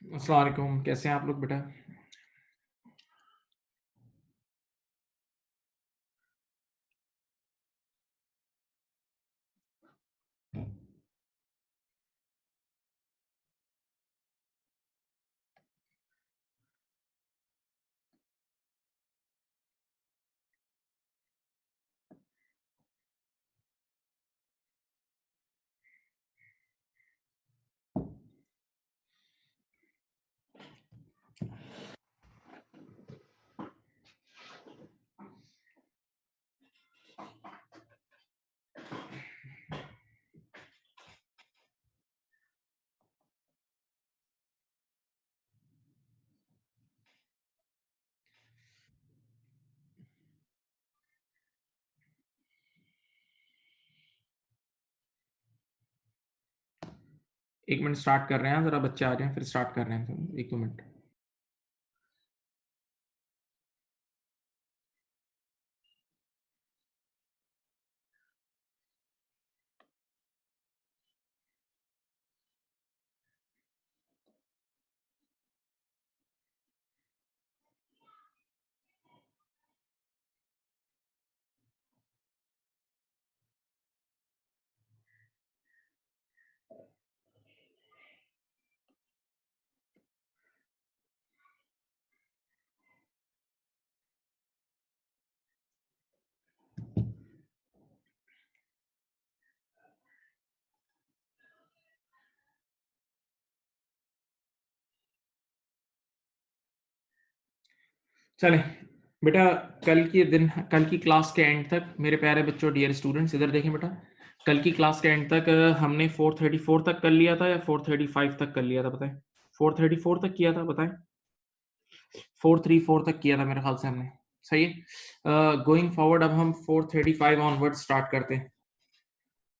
अस्सलाम वालेकुम, कैसे हैं आप लोग बेटा? एक मिनट स्टार्ट कर रहे हैं, ज़रा बच्चे आ जाएँ फिर स्टार्ट कर रहे हैं, तो 1-2 मिनट। चलें, बेटा कल की क्लास के एंड तक मेरे प्यारे बच्चों, डियर स्टूडेंट्स इधर देखें बेटा, कल की क्लास के एंड तक हमने 434 तक कर लिया था या 435 तक कर लिया था बताएँ? 434 तक किया था बताएँ? 434 तक किया था मेरे ख्याल से हमने, सही है? गोइंग फॉरवर्ड अब हम 435 ऑनवर्ड स्टार्ट करते हैं।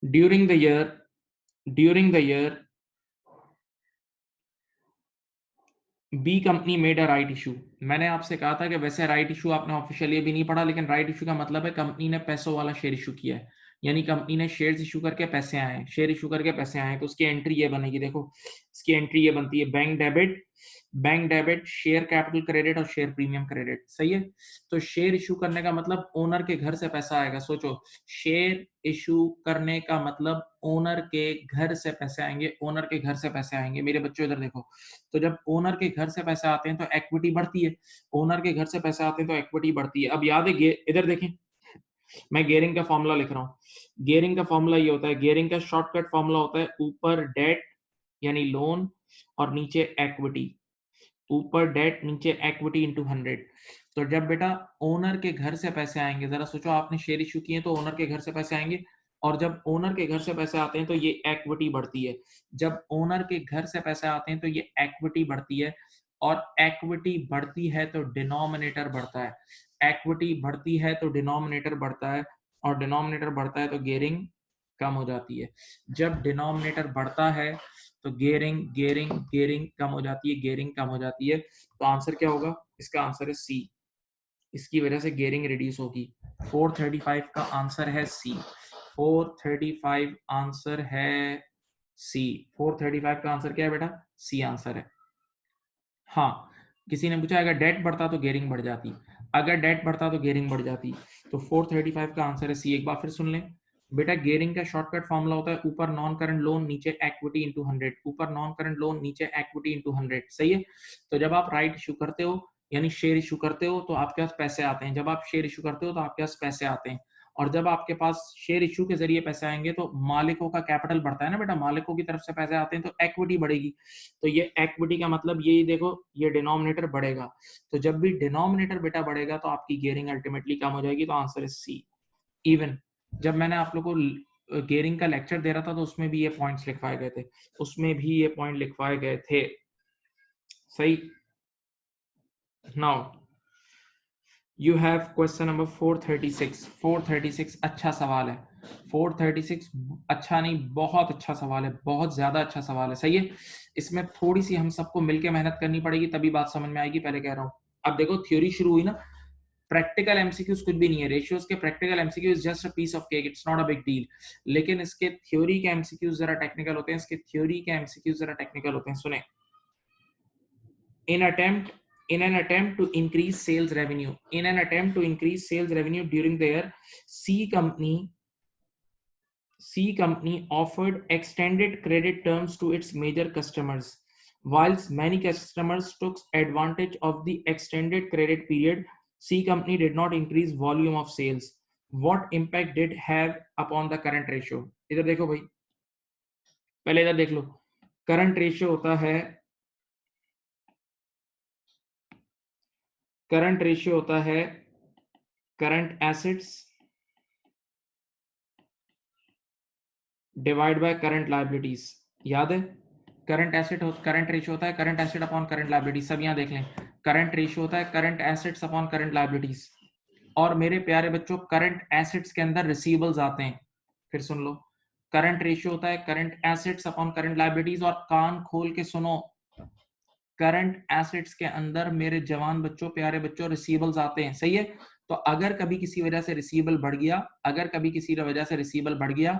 During the year during the year B company made a right issue. मैंने आपसे कहा था कि वैसे राइट इशू आपने ऑफिशियली अभी नहीं पढ़ा, लेकिन राइट इशू का मतलब है कंपनी ने पैसों वाला शेयर इशू किया है, यानी कंपनी ने शेयर्स इशू करके पैसे आए हैं, शेयर इशू करके पैसे आए हैं, तो उसकी एंट्री ये बनेगी। देखो, इसकी एंट्री ये बनती है, bank debit, share capital credit और शेयर प्रीमियम क्रेडिट, सही है? तो शेयर इशू करने का मतलब ओनर के घर से पैसा आएगा। सोचो, शेयर इशू करने का मतलब ओनर के घर से पैसे आएंगे, ओनर के घर से पैसे आएंगे। मेरे बच्चों इधर देखो, तो जब ओनर के घर से पैसे आते हैं तो इक्विटी बढ़ती है, ओनर के घर से पैसे आते हैं तो इक्विटी बढ़ती है। अब याद है, इधर देखें, मैं गियरिंग का फॉर्मूला लिख रहा हूँ। गियरिंग का फॉर्मूला ये होता है, गियरिंग का शॉर्टकट फॉर्मूला होता है ऊपर डेट यानी लोन और नीचे इक्विटी, ऊपर डेट नीचे इक्विटी इंटू 100। तो जब बेटा ओनर के घर से पैसे आएंगे, जरा सोचो, आपने शेयर इशू किए तो ओनर के घर से पैसे आएंगे, और जब ओनर के घर से पैसे आते हैं तो ये इक्विटी बढ़ती है। जब ओनर के घर से पैसे आते हैं तो ये इक्विटी बढ़ती है, और इक्विटी बढ़ती है तो डिनोमिनेटर बढ़ता है। इक्विटी बढ़ती है तो डिनोमिनेटर बढ़ता है, और डिनोमिनेटर बढ़ता है तो गियरिंग कम हो जाती है। जब डिनोमिनेटर बढ़ता है तो गियरिंग गियरिंग गियरिंग कम हो जाती है, गियरिंग कम हो जाती है। तो आंसर क्या होगा? इसका आंसर है सी। इसकी वजह से गियरिंग रिड्यूस होगी। 435 का आंसर है सी। 435 आंसर है सी। 435 का आंसर क्या है बेटा? सी आंसर है। हाँ, किसी ने पूछा अगर डेट बढ़ता तो गियरिंग बढ़ जाती, अगर डेट बढ़ता तो गियरिंग बढ़ जाती। तो 435 का आंसर है सी। एक बार फिर सुन लें बेटा, गियरिंग का शॉर्टकट फॉर्मूला होता है ऊपर नॉन करंट लोन नीचे इक्विटी इंटू 100, ऊपर नॉन करंट लोन नीचे इक्विटी इंटू 100, सही है? तो जब आप राइट इशू करते हो यानी शेयर इशू करते हो तो आपके पास पैसे आते हैं, जब आप शेयर इशू करते हो तो आपके पास पैसे आते हैं, और जब आपके पास शेयर इशू के जरिए पैसे आएंगे तो मालिकों का कैपिटल बढ़ता है ना बेटा, मालिकों की तरफ से पैसे आते हैं तो इक्विटी बढ़ेगी। तो ये इक्विटी का मतलब यही देखो, ये डिनोमिनेटर बढ़ेगा। तो जब भी डिनोमिनेटर बेटा बढ़ेगा तो आपकी गियरिंग अल्टीमेटली कम हो जाएगी। तो आंसर इज सी। इवन जब मैंने आप लोगों को गियरिंग का लेक्चर दे रहा था तो उसमें भी ये पॉइंट्स लिखवाए गए थे, उसमें भी ये पॉइंट लिखवाए गए थे, सही? Now you have question number 436। 436 अच्छा सवाल है। 436 अच्छा नहीं, बहुत अच्छा सवाल है, बहुत ज्यादा अच्छा सवाल है, सही है? इसमें थोड़ी सी हम सबको मिलकर मेहनत करनी पड़ेगी, तभी बात समझ में आएगी, पहले कह रहा हूं। अब देखो, थ्योरी शुरू हुई ना, प्रैक्टिकल एमसीक्यूज कुछ भी नहीं है, रेशियोज के practical MCQ is just a piece of cake, it's not a big deal. लेकिन इसके थ्योरी के एमसीक्यूज जरा टेक्निकल होते हैं, इसके थ्योरी के एमसीक्यूज जरा टेक्निकल होते हैं, सुने। in attempt in an attempt to increase sales revenue during the year, C company offered extended credit terms to its major customers. Whilst many customers took advantage of the extended credit period, C company did not increase volume of sales. What impact did have upon the current ratio? इधर देखो भाई, पहले इधर देख लो. Current ratio होता है current assets divide by current liabilities. याद है? करंट रेशियो होता है current asset upon current liabilities. सब यहां देख लें. करंट रेशियो होता है current assets upon current liabilities. और मेरे प्यारे बच्चों, करंट एसेट्स के अंदर रिसीवेबल्स आते हैं. फिर सुन लो, करंट रेशियो होता है current assets upon current liabilities. और कान खोल के सुनो, करंट एसेट्स के अंदर मेरे जवान बच्चों, प्यारे बच्चों, रिसीवेबल्स आते हैं. सही है? तो अगर कभी किसी वजह से रिसीवेबल बढ़ गया,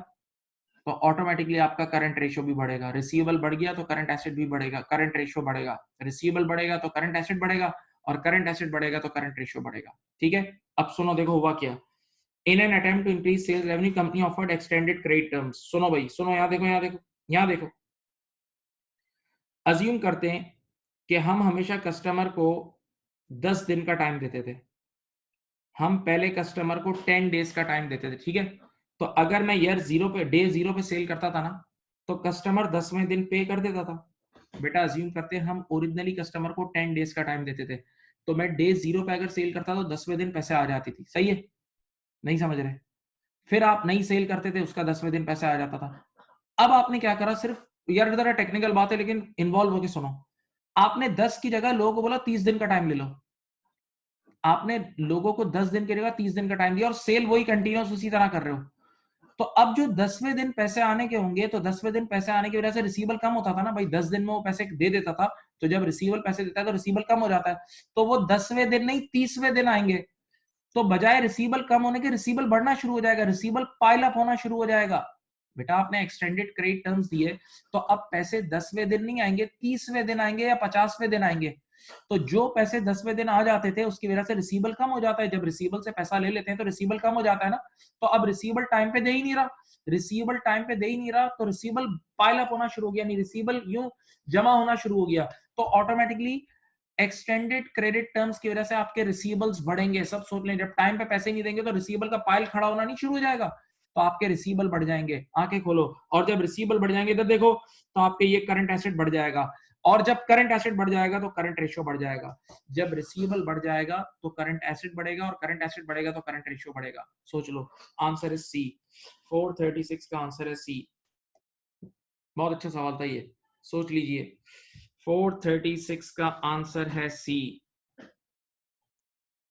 तो ऑटोमेटिकली आपका करंट रेशियो भी बढ़ेगा. रिसीवेबल बढ़ गया तो करंट एसेट भी बढ़ेगा, करंट रेशियो बढ़ेगा. रिसीवेबल बढ़ेगा तो करंट एसेट बढ़ेगा, और करंट एसेट बढ़ेगा तो करंट रेशियो बढ़ेगा. ठीक है? अब सुनो, देखो हुआ क्या. In an attempt to increase sales revenue, company offered extended credit terms. सुनो भाई, सुनो, यहां देखो. अज्यूम करते हैं कि हम हमेशा कस्टमर को 10 दिन का टाइम देते थे. हम पहले कस्टमर को 10 डेज का टाइम देते थे. ठीक है? तो अगर मैं डे जीरो पे सेल करता था ना, तो कस्टमर 10वें दिन पे कर देता था. बेटा अज्यूम करते हैं हम ओरिजिनली कस्टमर को 10 डेज का टाइम देते थे, तो मैं डे जीरो पे अगर सेल करता तो 10वें दिन पैसे आ जाती थी. सही है? नहीं समझ रहे? फिर आप नई सेल करते थे, उसका 10वें दिन पैसा आ जाता था. अब आपने क्या करा, सिर्फ, यार जरा टेक्निकल बात है लेकिन इन्वॉल्व होके सुनो. आपने 10 की जगह लोगों को बोला 30 दिन का टाइम ले लो. आपने लोगों को 10 दिन की जगह 30 दिन का टाइम दिया, और सेल वही कंटिन्यूस उसी तरह कर रहे हो. तो अब जो 10वें दिन पैसे आने के होंगे, तो 10वें दिन पैसे आने की वजह से रिसीवल कम होता था ना भाई. 10 दिन में वो पैसे दे देता था, तो जब रिसीवल पैसे देता है तो रिसीवल कम हो जाता है. तो वो 10वें दिन नहीं 30वें दिन आएंगे, तो बजाय रिसीवल कम होने के रिसीवल बढ़ना शुरू हो जाएगा, रिसीवल पाइल अप होना शुरू हो जाएगा. बेटा आपने एक्सटेंडेड क्रेडिट टर्म्स दिए, तो अब पैसे 10वें दिन नहीं आएंगे, 30वें दिन आएंगे या 50वें दिन आएंगे. तो जो पैसे 10वें दिन आ जाते थे, उसकी वजह से रिसीवल कम हो जाता है. जब रिसीवल से पैसा ले लेते हैं तो रिसीवल कम हो जाता है ना. तो अब रिसीवल टाइम पे दे ही नहीं रहा, तो रिसीवल पाइल अप होना शुरू हो गया, नहीं रिसीवल यूं जमा होना शुरू हो गया. तो ऑटोमेटिकली एक्सटेंडेड क्रेडिट टर्म्स की वजह से आपके रिसीवेबल्स बढ़ेंगे. सब सोच लें, जब टाइम पे पैसे नहीं देंगे तो रिसीवेबल का पाइल खड़ा होना नहीं शुरू हो जाएगा, तो आपके रिसीवेबल बढ़ जाएंगे. आंखें खोलो. और जब रिसीवेबल बढ़ जाएंगे, इधर देखो, तो आपके ये करंट एसेट बढ़ जाएगा. और जब करंट एसेट बढ़ जाएगा तो करंट रेशियो बढ़ जाएगा. जब रिसीवेबल बढ़ जाएगा तो करंट एसेट बढ़ेगा, और करंट एसेट बढ़ेगा तो करंट रेशियो बढ़ेगा. सोच लो. आंसर इज सी. 436 का आंसर है सी. बहुत अच्छा सवाल था ये, सोच लीजिए. 436 का आंसर है सी.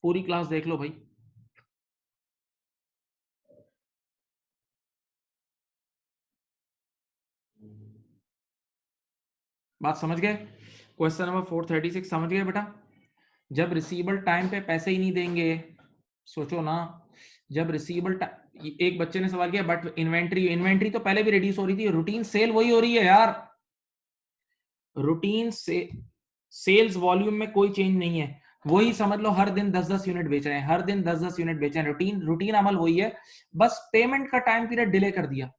पूरी क्लास देख लो भाई. बात समझ गए? क्वेश्चन नंबर 436 समझ गए बेटा? जब रिसीवेबल टाइम पे पैसे ही नहीं देंगे, सोचो ना. जब रिसीवेबल, एक बच्चे ने सवाल किया, बट इन्वेंट्री तो पहले भी रिड्यूस हो रही थी, रूटीन सेल वही हो रही है यार. रूटीन से सेल्स वॉल्यूम में कोई चेंज नहीं है. वही समझ लो, हर दिन 10-10 यूनिट बेच रहे हैं, हर दिन 10-10 यूनिट बेच रहे हैं. रूटीन रूटीन अमल वही है, बस पेमेंट का टाइम पीरियड डिले कर दिया.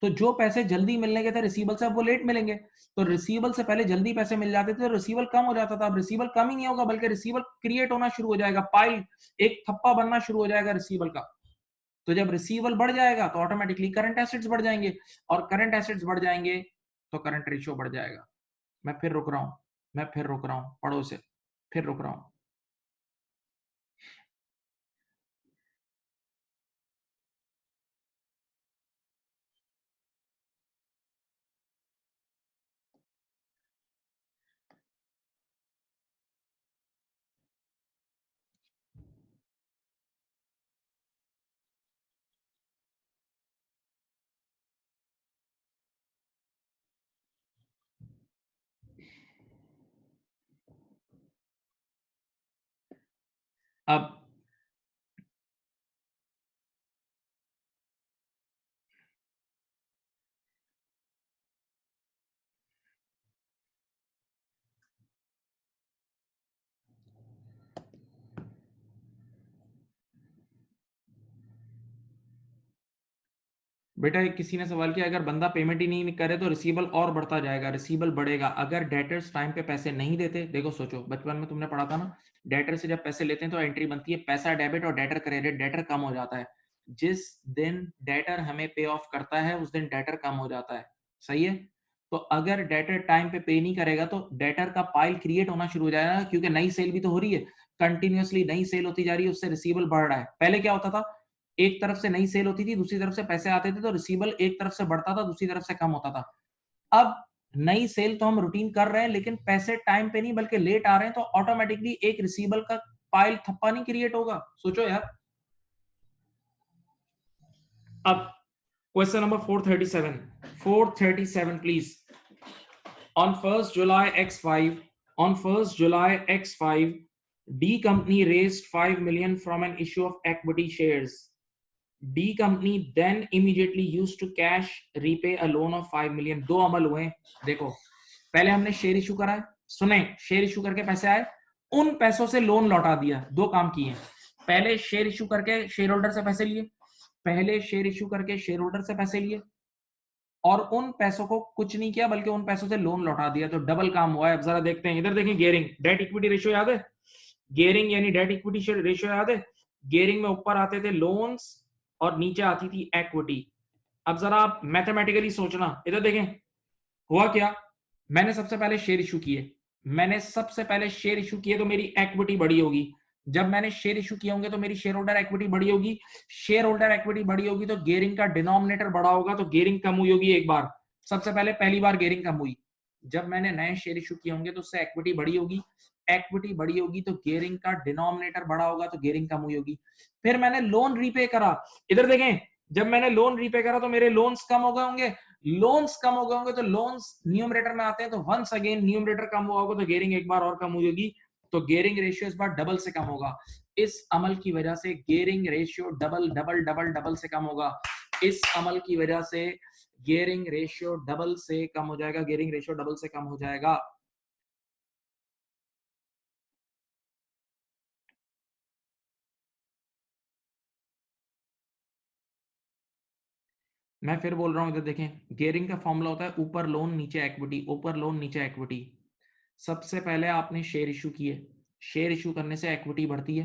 तो जो पैसे जल्दी मिलने के थे रिसीवल से, अब वो लेट मिलेंगे. तो रिसीवल से पहले जल्दी पैसे मिल जाते थे, तो रिसीवल कम हो जाता था. अब रिसीवल कम ही नहीं होगा, बल्कि रिसीवल क्रिएट होना शुरू हो जाएगा, पाइल, एक थप्पा बनना शुरू हो जाएगा रिसीवल का. तो जब रिसीवल बढ़ जाएगा तो ऑटोमेटिकली करंट एसेट्स बढ़ जाएंगे, और करंट एसेट्स बढ़ जाएंगे तो करंट रेशियो बढ़ जाएगा. मैं फिर रुक रहा हूं, पढ़ो से. फिर रुक रहा हूं. अब बेटा किसी ने सवाल किया अगर बंदा पेमेंट ही नहीं करे तो रिसीवेबल और बढ़ता जाएगा, रिसीवेबल बढ़ेगा अगर डेटर्स टाइम पे पैसे नहीं देते। देखो सोचो, बचपन में तुमने पढ़ा था ना, डेटर से जब पैसे लेते हैं तो एंट्री बनती है पैसा डेबिट और डेटर क्रेडिट। डेटर कम हो जाता है जिस दिन डेटर हमें पे ऑफ करता है, उस दिन डेटर कम हो जाता है। सही है। तो अगर डेटर टाइम पे नहीं करेगा तो डेटर का पाइल क्रिएट होना शुरू हो जाएगा, क्योंकि नई सेल भी तो हो रही है, कंटिन्यूअसली नई सेल होती जा रही है, उससे रिसीवेबल बढ़ रहा है। पहले क्या होता था, एक तरफ से नई सेल होती थी, दूसरी तरफ से पैसे आते थे, तो रिसीवेबल एक तरफ से बढ़ता था, दूसरी तरफ से कम होता था। अब नई सेल तो हम रूटीन कर रहे हैं, लेकिन पैसे टाइम पे नहीं बल्कि लेट आ रहे हैं, तो ऑटोमेटिकली एक रिसीवेबल का पाइल थप्पा नहीं क्रिएट होगा। सोचो यार। अब question number 437, 437 please. On 1st July X5, on 1st July X5, D company raised 5 million from an issue of equity shares. D company then immediately used to cash repay a loan of 5 million. दो अमल हुए। देखो, पहले हमने share issue करा है, सुने, share issue करके पैसे आए, उन पैसों से लोन लौटा दिया। दो काम किए, पहले शेयर इशू करके शेयर होल्डर से पैसे लिए, पहले शेयर इशू करके शेयर होल्डर से पैसे लिए और उन पैसों को कुछ नहीं किया बल्कि उन पैसों से लोन लौटा दिया। तो डबल काम हुआ है। अब जरा देखते हैं, इधर देखें, गेयरिंग डेट इक्विटी रेशियो याद है, गेयरिंग यानी डेट इक्विटी रेशियो याद है। गेयरिंग में ऊपर आते थे लोन्स और नीचे आती थी इक्विटी। अब जरा आप मैथमेटिकली सोचना, इधर देखें हुआ क्या। मैंने सबसे पहले शेयर इशू किए, मैंने सबसे पहले शेयर इशू किए तो मेरी इक्विटी बड़ी होगी। जब मैंने शेयर इशू किए होंगे तो मेरी शेयर होल्डर इक्विटी बड़ी होगी। शेयर होल्डर इक्विटी बड़ी होगी तो गेयरिंग का डिनोमिनेटर बड़ा होगा, तो गेयरिंग कम हुई होगी एक बार। सबसे पहले पहली बार गेयरिंग कम हुई। जब मैंने नए शेयर इशू किए होंगे तो उससे इक्विटी बड़ी होगी, इक्विटी बड़ी होगी तो गेयरिंग का डिनोमिनेटर बड़ा होगा, तो गेयरिंग कम हुई होगी। फिर मैंने लोन रीपे करा, इधर देखें, जब मैंने लोन रीपे करा तो मेरे लोन्स कम हो गए होंगे, लोन्स कम हो गए होंगे तो लोन्स न्यूमरेटर में आते हैं, तो वंस अगेन न्यूमरेटर कम हुआ होगा तो गेयरिंग एक बार और कम हुई होगी, तो गेयरिंग रेशियो इस बार डबल से कम होगा। इस अमल की वजह से gearing ratio double double double double से कम होगा। इस अमल की वजह से गेयरिंग रेशियो डबल से कम हो जाएगा, गेयरिंग रेशियो डबल से कम हो जाएगा। मैं फिर बोल रहा हूं, इधर देखें, गेयरिंग का फॉर्मूला होता है ऊपर लोन नीचे इक्विटी, ऊपर लोन नीचे इक्विटी। सबसे पहले आपने शेयर इशू किए, शेयर इशू करने से इक्विटी बढ़ती है,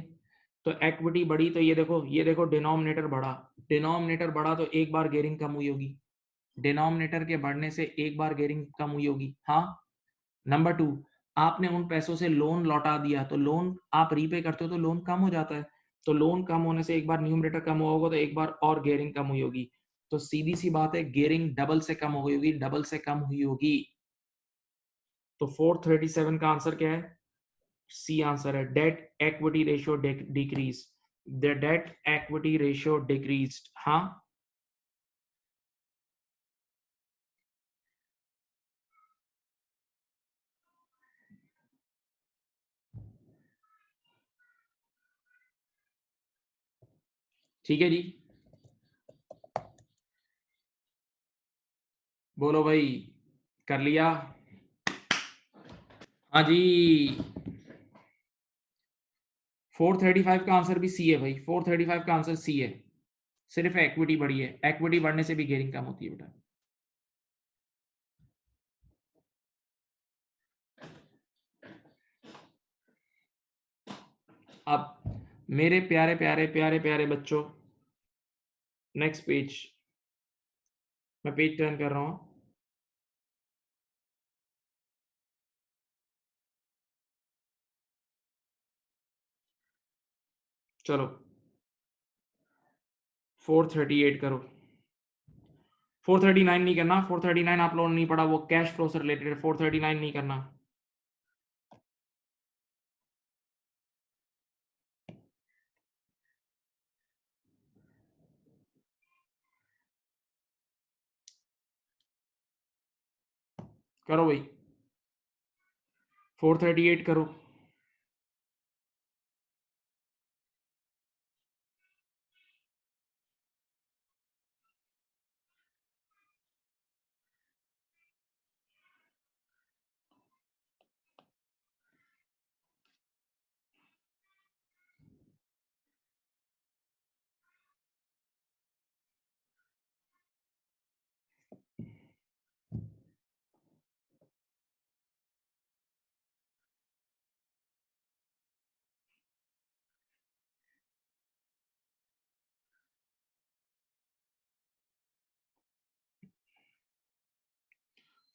तो इक्विटी बढ़ी तो ये देखो डिनोमिनेटर बढ़ा, डिनोमिनेटर बढ़ा तो एक बार गेयरिंग कम हुई होगी, डिनोमिनेटर के बढ़ने से एक बार गेयरिंग कम हुई होगी। हाँ। नंबर टू, आपने उन पैसों से लोन लौटा दिया, तो लोन आप रीपे करते हो तो लोन कम हो जाता है, तो लोन कम होने से एक बार न्यूमरेटर कम हुआ होगा तो एक बार और गेयरिंग कम हुई होगी। तो सीधी सी बात है, गेयरिंग डबल से कम हो गई होगी, डबल से कम हुई होगी। तो 437 का आंसर क्या है, सी आंसर है, debt equity ratio decrease, the debt equity ratio decreased. हाँ, ठीक है जी, बोलो भाई, कर लिया। हाँ जी, 435 का आंसर भी सी है भाई, 435 का आंसर सी है। सिर्फ इक्विटी बढ़ी है, इक्विटी बढ़ने से भी गेयरिंग कम होती है बेटा। अब मेरे प्यारे प्यारे प्यारे प्यारे बच्चों, नेक्स्ट पेज, मैं पेज टर्न कर रहा हूं। चलो 438 करो, 439 नहीं करना, 439 आप लोगों ने नहीं पढ़ा, वो कैश फ्लो से रिलेटेड है, 439 नहीं करना। करो भाई, 438 करो।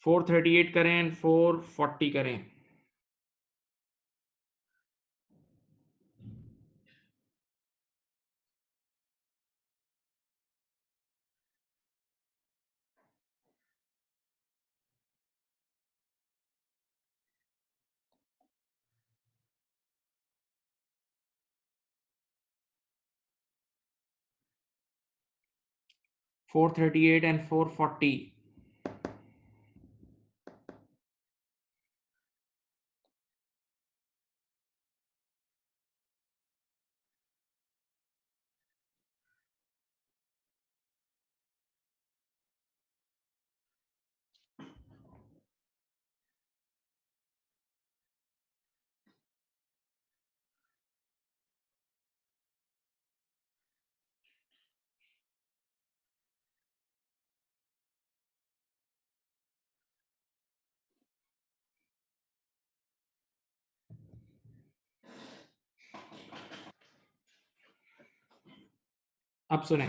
438 करें एंड 440 करें। $438 and $440। अब सुने,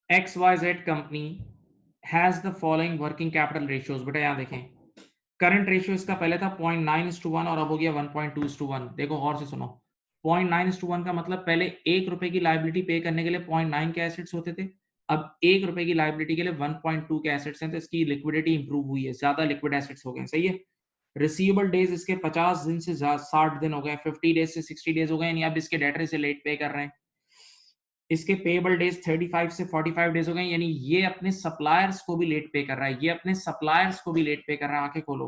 XYZ company has the following working capital ratios. बेटा यहाँ देखें, करंट रेशियो इसका पहले था 0.9:1 और अब हो गया 1.2:1। देखो गौर से सुनो, 0.9:1 का मतलब पहले 1 रुपए की लाइबिलिटी पे करने के लिए 0.9 के एसेट्स होते थे, अब 1 रुपए की लाइबिलिटी के लिए 1.2 के एसेट्स हैं, तो इसकी लिक्विडिटी इंप्रूव हुई है, ज्यादा लिक्विड एसेट्स हो गए। सही है। रिसीवेबल डेज इसके 50 दिन से 60 दिन हो गए, 50 डेज से 60 डेज हो गए, यानी अब इसके डेटर से लेट पे कर रहे हैं। इसके पेएबल डेज 35 से 45 डेज हो गए, यानी ये अपने सप्लायर्स को भी लेट पे कर रहा है, ये अपने सप्लायर्स को भी लेट पे कर रहा है। आंखें खोलो।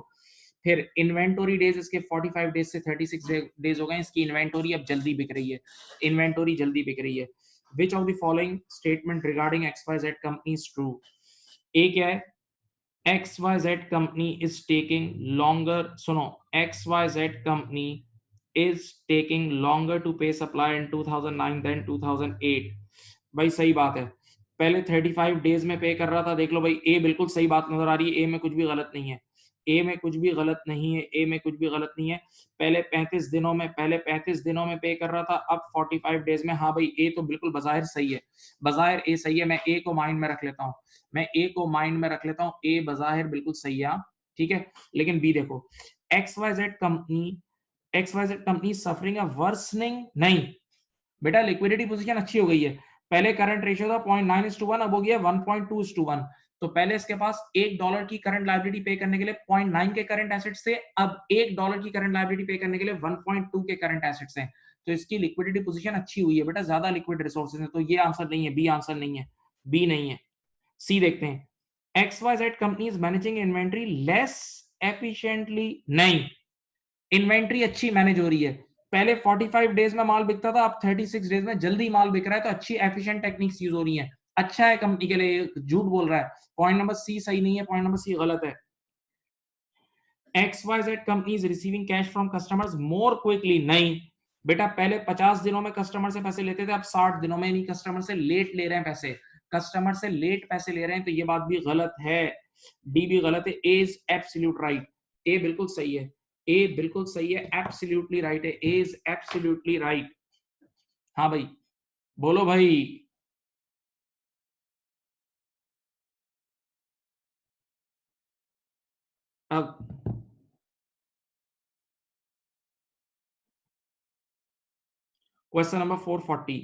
फिर इन्वेंटोरी डेज इसके 45 डेज से 36 डेज हो गए, इसकी इन्वेंटोरी अब जल्दी बिक रही है, इन्वेंटोरी जल्दी बिक रही है। Which of the following statement regarding XYZ company is true? A क्या है? XYZ company is taking longer. Suno, XYZ company is taking longer to pay supplier in 2009 than 2008। भाई सही बात है, पहले 35 डेज में पे कर रहा था। देख लो भाई, ए बिल्कुल सही बात नजर आ रही है, ए में कुछ भी गलत नहीं है, ए में कुछ भी गलत नहीं है, ए में कुछ भी गलत नहीं है। पहले 35 दिनों में पे कर रहा था, अब 45 डेज में। हाँ भाई, ए तो बिल्कुल बजाहिर सही है, बजाहिर ए सही है। मैं ए को माइंड में रख लेता हूँ, मैं ए को माइंड में रख लेता हूँ, ए बजाहिर बिल्कुल सही है। ठीक है, लेकिन बी देखो, XYZ company, XYZ company suffering a worsening नहीं। बेटा लिक्विडिटी पोजीशन अच्छी हो गई है, पहले करंट रेशियो था 0.9:1, अब हो गया 1.2:1। तो पहले इसके पास $1 की करंट लायबिलिटी पे करने के लिए 0.9 के करंट एसेट्स थे, अब $1 की करंट लायबिलिटी पे करने के लिए 1.2 के करंट एसेट्स हैं। तो इसकी लिक्विडिटी पोजीशन अच्छी हुई है बेटा, ज्यादा लिक्विड रिसोर्सेज है। तो ये आंसर नहीं है, बी आंसर नहीं है, बी नहीं है। सी देखते हैं, XYZ company is managing inventory less efficiently नहीं, इन्वेंट्री अच्छी मैनेज हो रही है। पहले 45 डेज में माल बिकता था, अब 36 डेज में जल्दी माल बिक रहा है, तो अच्छी एफिशिएंट टेक्निक्स यूज हो रही हैं, अच्छा है कंपनी के लिए। झूठ बोल रहा है, पॉइंट नंबर सी सही नहीं है, पॉइंट नंबर सी गलत है। XYZ company is receiving cash from customers more quickly नहीं। बेटा पहले 50 दिनों में कस्टमर से पैसे लेते थे, अब 60 दिनों में नहीं, कस्टमर से लेट ले रहे हैं पैसे, कस्टमर से लेट पैसे ले रहे हैं, तो ये बात भी गलत है, डी भी गलत है। ए इज एब्सोल्यूट राइट, ए बिल्कुल सही है, ए बिल्कुल सही है, एब्सोल्युटली राइट है, ए इज एब्सोल्युटली राइट। हाँ भाई, बोलो भाई। अब क्वेश्चन नंबर 440,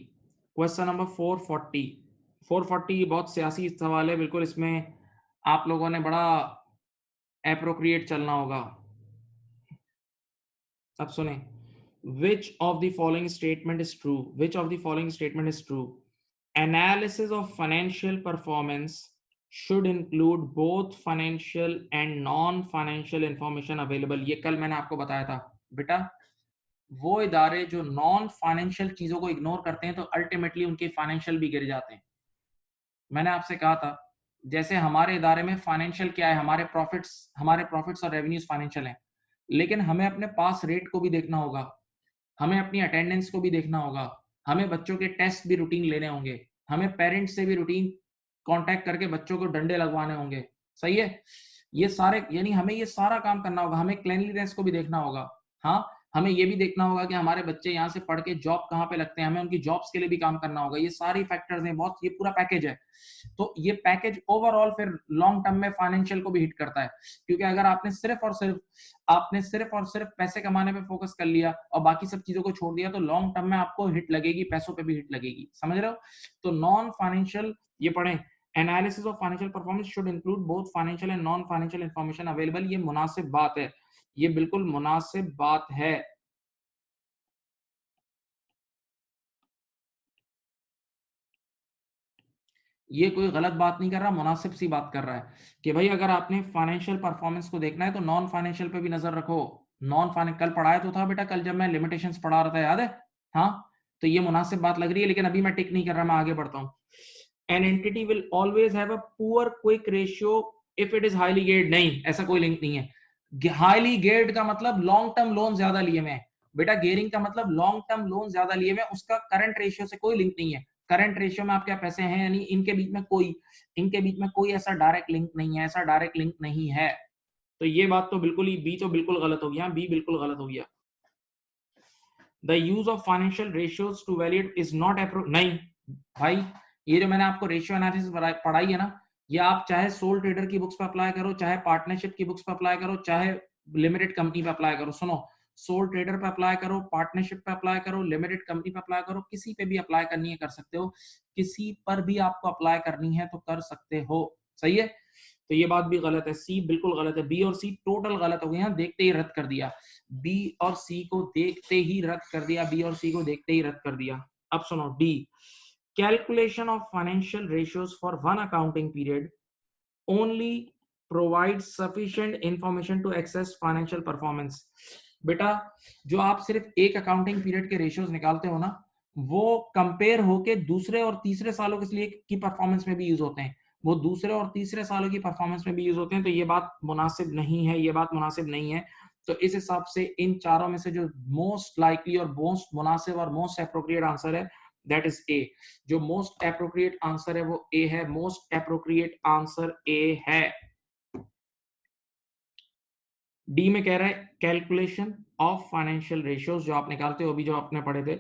क्वेश्चन नंबर 440, 440 बहुत सियासी सवाल है बिल्कुल, इसमें आप लोगों ने बड़ा एप्रोप्रिएट चलना होगा। अब सुने, विच of the following statement is true? Which of the following statement is true? Analysis of financial performance should include both financial and non-financial information available। ये कल मैंने आपको बताया था बेटा, वो इदारे जो नॉन फाइनेंशियल चीजों को इग्नोर करते हैं तो अल्टीमेटली उनके फाइनेंशियल भी गिर जाते हैं। मैंने आपसे कहा था, जैसे हमारे इदारे में फाइनेंशियल क्या है, हमारे प्रॉफिट्स और रेवेन्यूज फाइनेंशियल हैं, लेकिन हमें अपने पास रेट को भी देखना होगा, हमें अपनी अटेंडेंस को भी देखना होगा, हमें बच्चों के टेस्ट भी रूटीन लेने होंगे, हमें पेरेंट्स से भी रूटीन कांटेक्ट करके बच्चों को डंडे लगवाने होंगे। सही है, ये सारे, यानी हमें ये सारा काम करना होगा, हमें क्लीनलीनेस को भी देखना होगा। हाँ, हमें ये भी देखना होगा कि हमारे बच्चे यहाँ से पढ़ के जॉब कहाँ पे लगते हैं, हमें उनकी जॉब्स के लिए भी काम करना होगा। ये सारी फैक्टर्स हैं, बहुत ये पूरा पैकेज है। तो ये पैकेज ओवरऑल फिर लॉन्ग टर्म में फाइनेंशियल को भी हिट करता है, क्योंकि अगर आपने सिर्फ और सिर्फ पैसे कमाने पे फोकस कर लिया और बाकी सब चीजों को छोड़ दिया, तो लॉन्ग टर्म में आपको हिट लगेगी, पैसों पे भी हिट लगेगी। समझ रहे हो? तो नॉन फाइनेंशियल, ये पढ़ें, analysis of financial performance should include both financial and non financial information available. ये मुनासिब बात है, ये बिल्कुल मुनासिब बात है। ये कोई गलत बात नहीं कर रहा, मुनासिब सी बात कर रहा है कि भाई अगर आपने फाइनेंशियल परफॉर्मेंस को देखना है तो नॉन फाइनेंशियल पे भी नजर रखो। नॉन फाइनेंशियल कल पढ़ाया तो था बेटा, कल जब मैं लिमिटेशंस पढ़ा रहा था, याद है? हाँ, तो ये मुनासिब बात लग रही है, लेकिन अभी मैं टिक नहीं कर रहा, मैं आगे बढ़ता हूँ। An entity will always have a poor quick ratio if it is highly geared. नहीं, ऐसा कोई लिंक नहीं है। हाईली गेयर्ड का मतलब लॉन्ग टर्म लोन ज्यादा लिए मैं, बेटा गेयरिंग का मतलब लॉन्ग टर्म लोन ज्यादा लिए मैं, उसका करंट रेशियो से कोई लिंक नहीं है। करंट रेशियो में आपके पैसे हैं यानी इनके बीच में कोई ऐसा डायरेक्ट लिंक नहीं है, ऐसा डायरेक्ट लिंक नहीं है। तो ये बात तो बिल्कुल ही, बी तो बिल्कुल गलत हो गया, बी बिल्कुल गलत हो गया। The use of financial ratios to valuate is not approve. नहीं भाई, ये जो मैंने आपको रेशियो एनालिसिस पढ़ाई है ना, ये आप चाहे सोल ट्रेडर की बुक्स पे अप्लाई करो, चाहे पार्टनरशिप की बुक्स पे अप्लाई करो, चाहे लिमिटेड कंपनी पे अप्लाई करो। सुनो, सोल ट्रेडर पे अप्लाई करो, पार्टनरशिप पे अप्लाई करो, लिमिटेड कंपनी पे अप्लाई करो, किसी पे भी अप्लाई करनी है कर सकते हो, किसी पर भी आपको अप्लाई करनी है तो कर सकते हो। सही है? तो ये बात भी गलत है, सी बिल्कुल गलत है, बी और सी टोटल गलत हो गए हैं, देखते ही रद्द कर दिया। बी और सी को देखते ही रद्द कर दिया, बी और सी को देखते ही रद्द कर दिया। अब सुनो D, calculation of financial ratios for one accounting period only provide sufficient information to access financial performance. बेटा जो आप सिर्फ एक अकाउंटिंग पीरियड के रेशियोज निकालते हो ना, वो कंपेयर होके दूसरे और तीसरे सालों के लिए की परफॉर्मेंस में भी यूज होते हैं, वो दूसरे और तीसरे सालों की परफॉर्मेंस में भी यूज होते हैं। तो ये बात मुनासिब नहीं है, ये बात मुनासिब नहीं है। तो इस हिसाब से इन चारों में से जो मोस्ट लाइकली और मोस्ट मुनासिब और मोस्ट अप्रोप्रिएट आंसर है, दैट इज ए। जो मोस्ट अप्रोप्रिएट आंसर है वो ए है, मोस्ट अप्रोप्रिएट आंसर ए है। डी में कह रहा है कैलकुलेशन ऑफ फाइनेंशियल रेशियोज, जो आप निकालते हो अभी जो आपने पढ़े थे,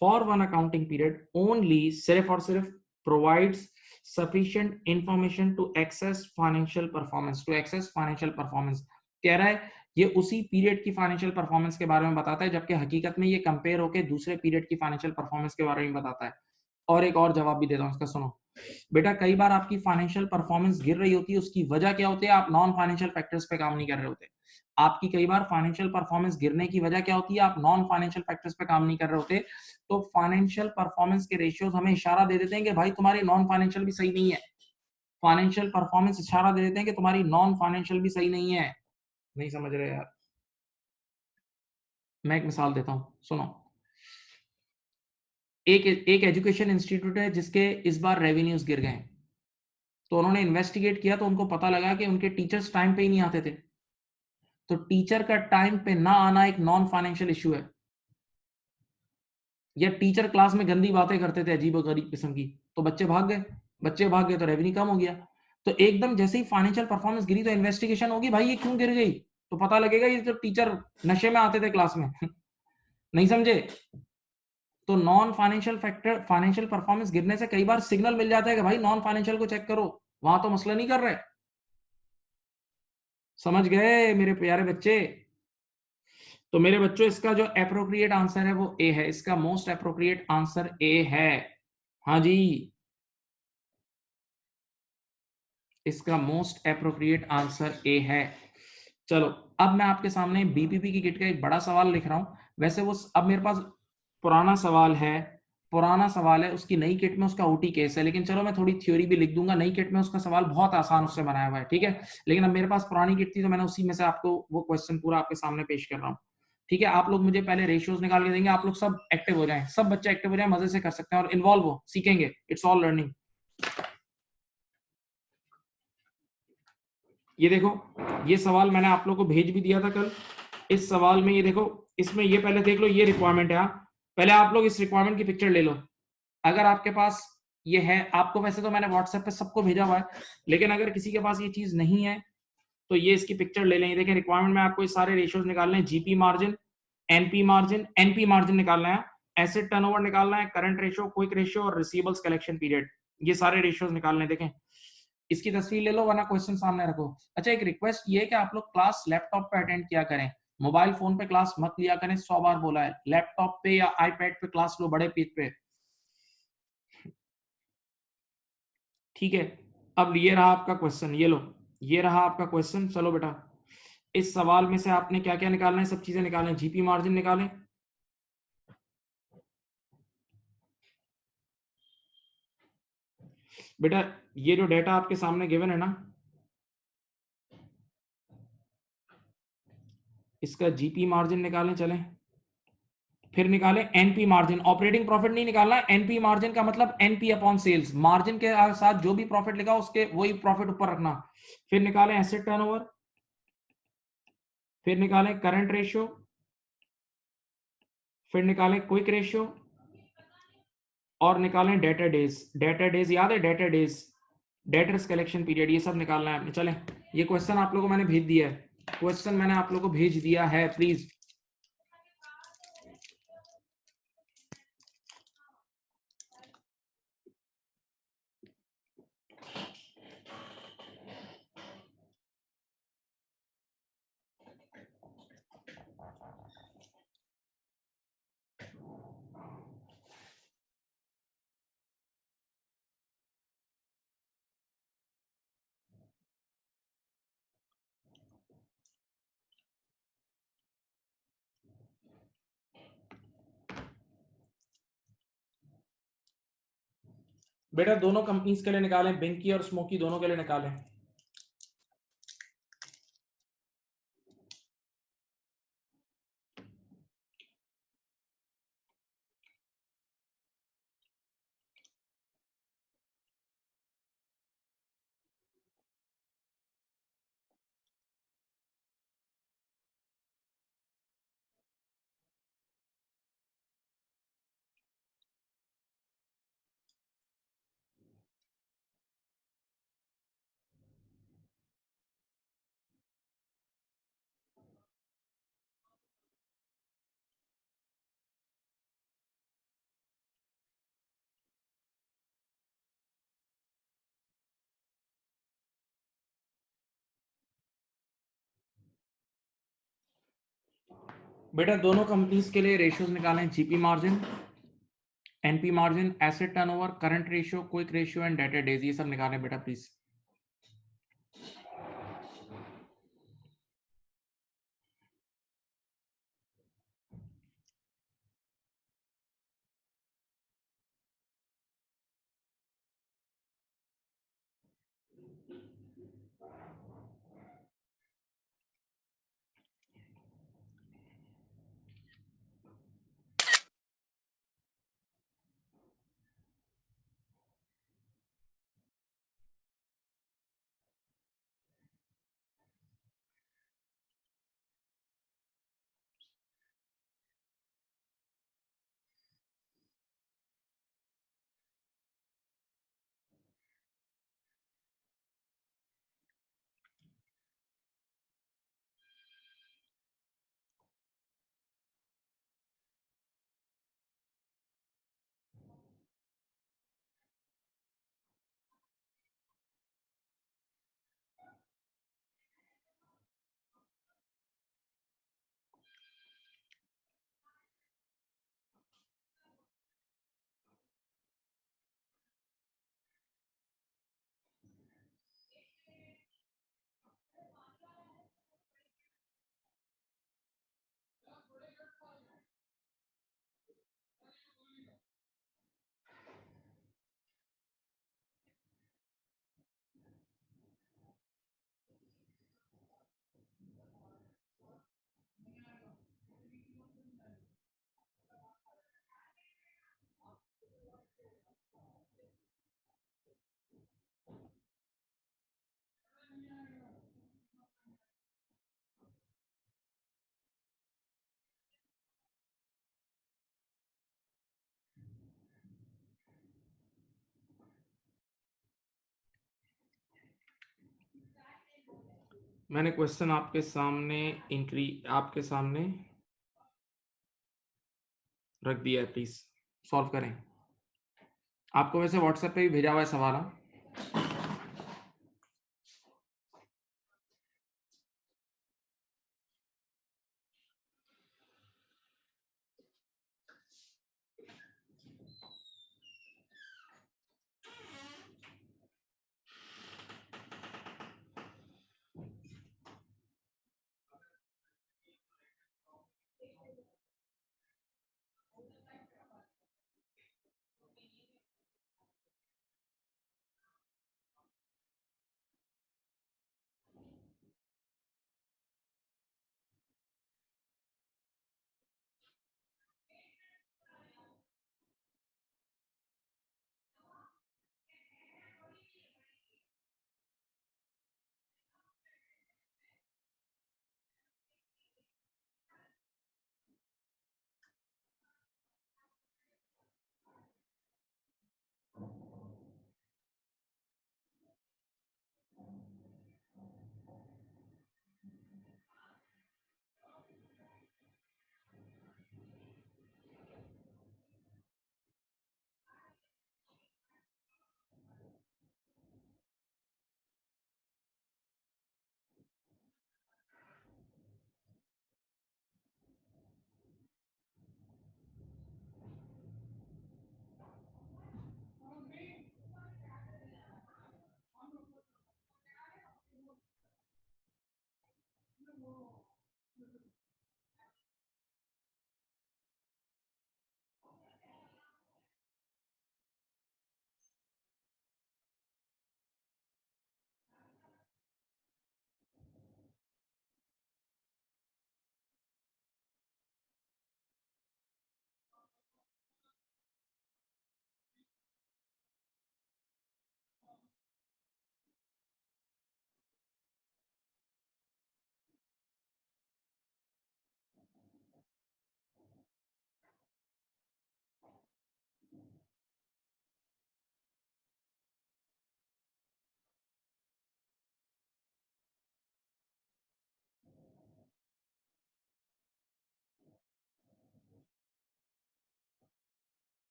for one accounting period only, सिर्फ और सिर्फ provides sufficient information to access financial performance, to access financial performance. कह रहा है ये उसी पीरियड की फाइनेंशियल परफॉर्मेंस के बारे में बताता है, जबकि हकीकत में ये कंपेयर होकर दूसरे पीरियड की फाइनेंशियल परफॉर्मेंस के बारे में बताता है। और एक और जवाब भी देता हूं इसका, सुनो बेटा, कई बार आपकी फाइनेंशियल परफॉर्मेंस गिर रही होती है, उसकी वजह क्या होती है? आप नॉन फाइनेंशियल फैक्टर्स पे काम नहीं कर रहे होते। आपकी कई बार फाइनेंशियल परफॉर्मेंस गिरने की वजह क्या होती है? आप नॉन फाइनेंशियल फैक्टर्स पे काम नहीं कर रहे होते। तो फाइनेंशियल परफॉर्मेंस के रेशियोज हमें इशारा दे देते हैं कि भाई तुम्हारी नॉन फाइनेंशियल भी सही नहीं है। फाइनेंशियल परफॉर्मेंस इशारा दे देते हैं कि तुम्हारी नॉन फाइनेंशियल भी सही नहीं है। नहीं समझ रहे यार? मैं एक मिसाल देता हूं, सुनो। एक एजुकेशन इंस्टीट्यूट है जिसके इस बार रेवेन्यूज गिर गए, तो उन्होंने इन्वेस्टिगेट किया तो उनको पता लगा कि उनके टीचर्स टाइम पे ही नहीं आते थे। तो टीचर का टाइम पे ना आना एक नॉन फाइनेंशियल इशू है। या टीचर क्लास में गंदी बातें करते थे अजीब गरीब किस्म की, तो बच्चे भाग गए तो रेवेन्यू कम हो गया। तो एकदम जैसे ही फाइनेंशियल परफॉर्मेंस गिरी तो इन्वेस्टिगेशन होगी, भाई ये क्यों गिर गई, तो पता लगेगा ये तो टीचर नशे में आते थे क्लास में। नहीं समझे? तो non financial factor, financial performance गिरने से कई बार सिग्नल मिल जाता है कि भाई नॉन फाइनेंशियल को चेक करो, वहां तो मसला नहीं कर रहे। समझ गए मेरे प्यारे बच्चे? तो मेरे बच्चों इसका जो अप्रोप्रिएट आंसर है वो ए है, इसका मोस्ट अप्रोप्रिएट आंसर ए है। हाँ जी, इसका मोस्ट अप्रोप्रिएट आंसर ए है। चलो, अब मैं आपके सामने बीपीपी की किट का एक बड़ा सवाल लिख रहा हूं। वैसे वो अब मेरे पास पुराना सवाल है, उसकी नई किट में उसका ओटी केस है, लेकिन चलो मैं थोड़ी थ्योरी भी लिख दूंगा। नई किट में उसका सवाल बहुत आसान उससे बनाया हुआ है, ठीक है? लेकिन अब मेरे पास पुरानी किट थी तो मैंने उसी में से आपको वो क्वेश्चन पूरा आपके सामने पेश कर रहा हूँ। ठीक है, आप लोग मुझे पहले रेशियोज निकाल के देंगे, आप लोग सब एक्टिव हो जाएं, सब बच्चे एक्टिव हो जाएं, मजे से कर सकते हैं और इन्वॉल्व हो, सीखेंगे, इट्स ऑल लर्निंग। ये देखो, ये सवाल मैंने आप लोगों को भेज भी दिया था कल। इस सवाल में ये देखो, इसमें ये पहले देख लो, ये रिक्वायरमेंट है। पहले आप लोग इस रिक्वायरमेंट की पिक्चर ले लो, अगर आपके पास ये है। आपको वैसे तो मैंने व्हाट्सएप पे सबको भेजा हुआ है, लेकिन अगर किसी के पास ये चीज नहीं है तो ये इसकी पिक्चर ले लें। देखें, रिक्वायरमेंट में आपको ये सारे रेशियोज निकालने हैं। जीपी मार्जिन, एनपी मार्जिन निकालना है, एसेट टर्नओवर निकालना है, करंट रेशियो, क्विक रेशियो और रिसीवेबल्स कलेक्शन पीरियड, ये सारे रेशियोज निकालने हैं। देखें, इसकी तस्वीर ले लो वरना क्वेश्चन सामने रखो। अच्छा, एक रिक्वेस्ट ये है कि आप लोग क्लास लैपटॉप पे अटेंड किया करें, मोबाइल फोन पे क्लास मत लिया करें, 100 बार बोला है। लैपटॉप पे या आईपैड पे क्लास लो, बड़े पेज पे, ठीक है। अब ये रहा आपका क्वेश्चन, ये लो, ये रहा आपका क्वेश्चन। चलो बेटा, इस सवाल में से आपने क्या क्या निकालना है, सब चीजें निकालें। जीपी मार्जिन निकालें, बेटा ये जो डेटा आपके सामने गिवन है ना, इसका जीपी मार्जिन निकालें। चलें, फिर निकालें एनपी मार्जिन। ऑपरेटिंग प्रॉफिट नहीं निकालना, एनपी मार्जिन का मतलब एनपी अपॉन सेल्स, मार्जिन के साथ जो भी प्रॉफिट लिखा उसके वही प्रॉफिट ऊपर रखना। फिर निकालें एसेट टर्नओवर, फिर निकालें करंट रेशियो, फिर निकालें क्विक रेशियो और निकालें डेटर डेज। डेटर डेज याद है, debtor days, debtors collection period, ये सब निकालना है आपने। चलें, ये क्वेश्चन आप लोगों को मैंने भेज दिया है, क्वेश्चन मैंने आप लोगों को भेज दिया है, प्लीज। बेटा दोनों कंपनीज के लिए निकालें, बिंकी और स्मोकी दोनों के लिए निकालें। बेटा दोनों कंपनीज के लिए रेशियोज निकालें, GP margin, NP margin, asset turnover, current ratio, quick ratio and debtor days, ये सब निकालें बेटा प्लीज। मैंने क्वेश्चन आपके सामने आपके सामने रख दिया है, प्लीज़ सॉल्व करें। आपको वैसे व्हाट्सएप पे भी भेजा हुआ है सवाल, हाँ?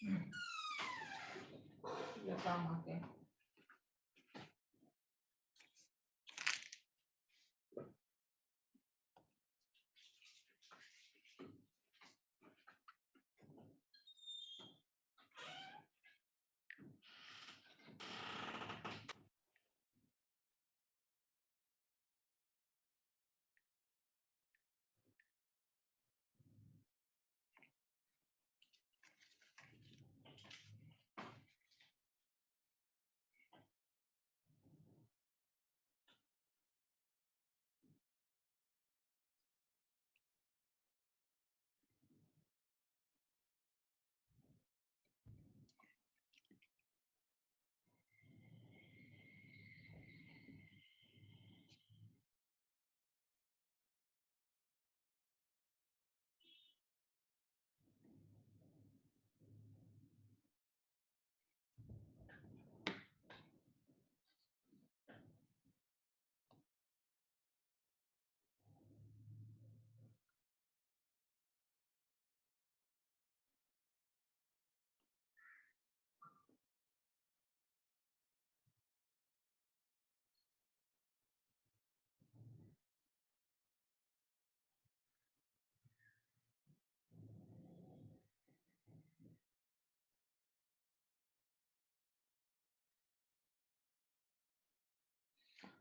ये काम आते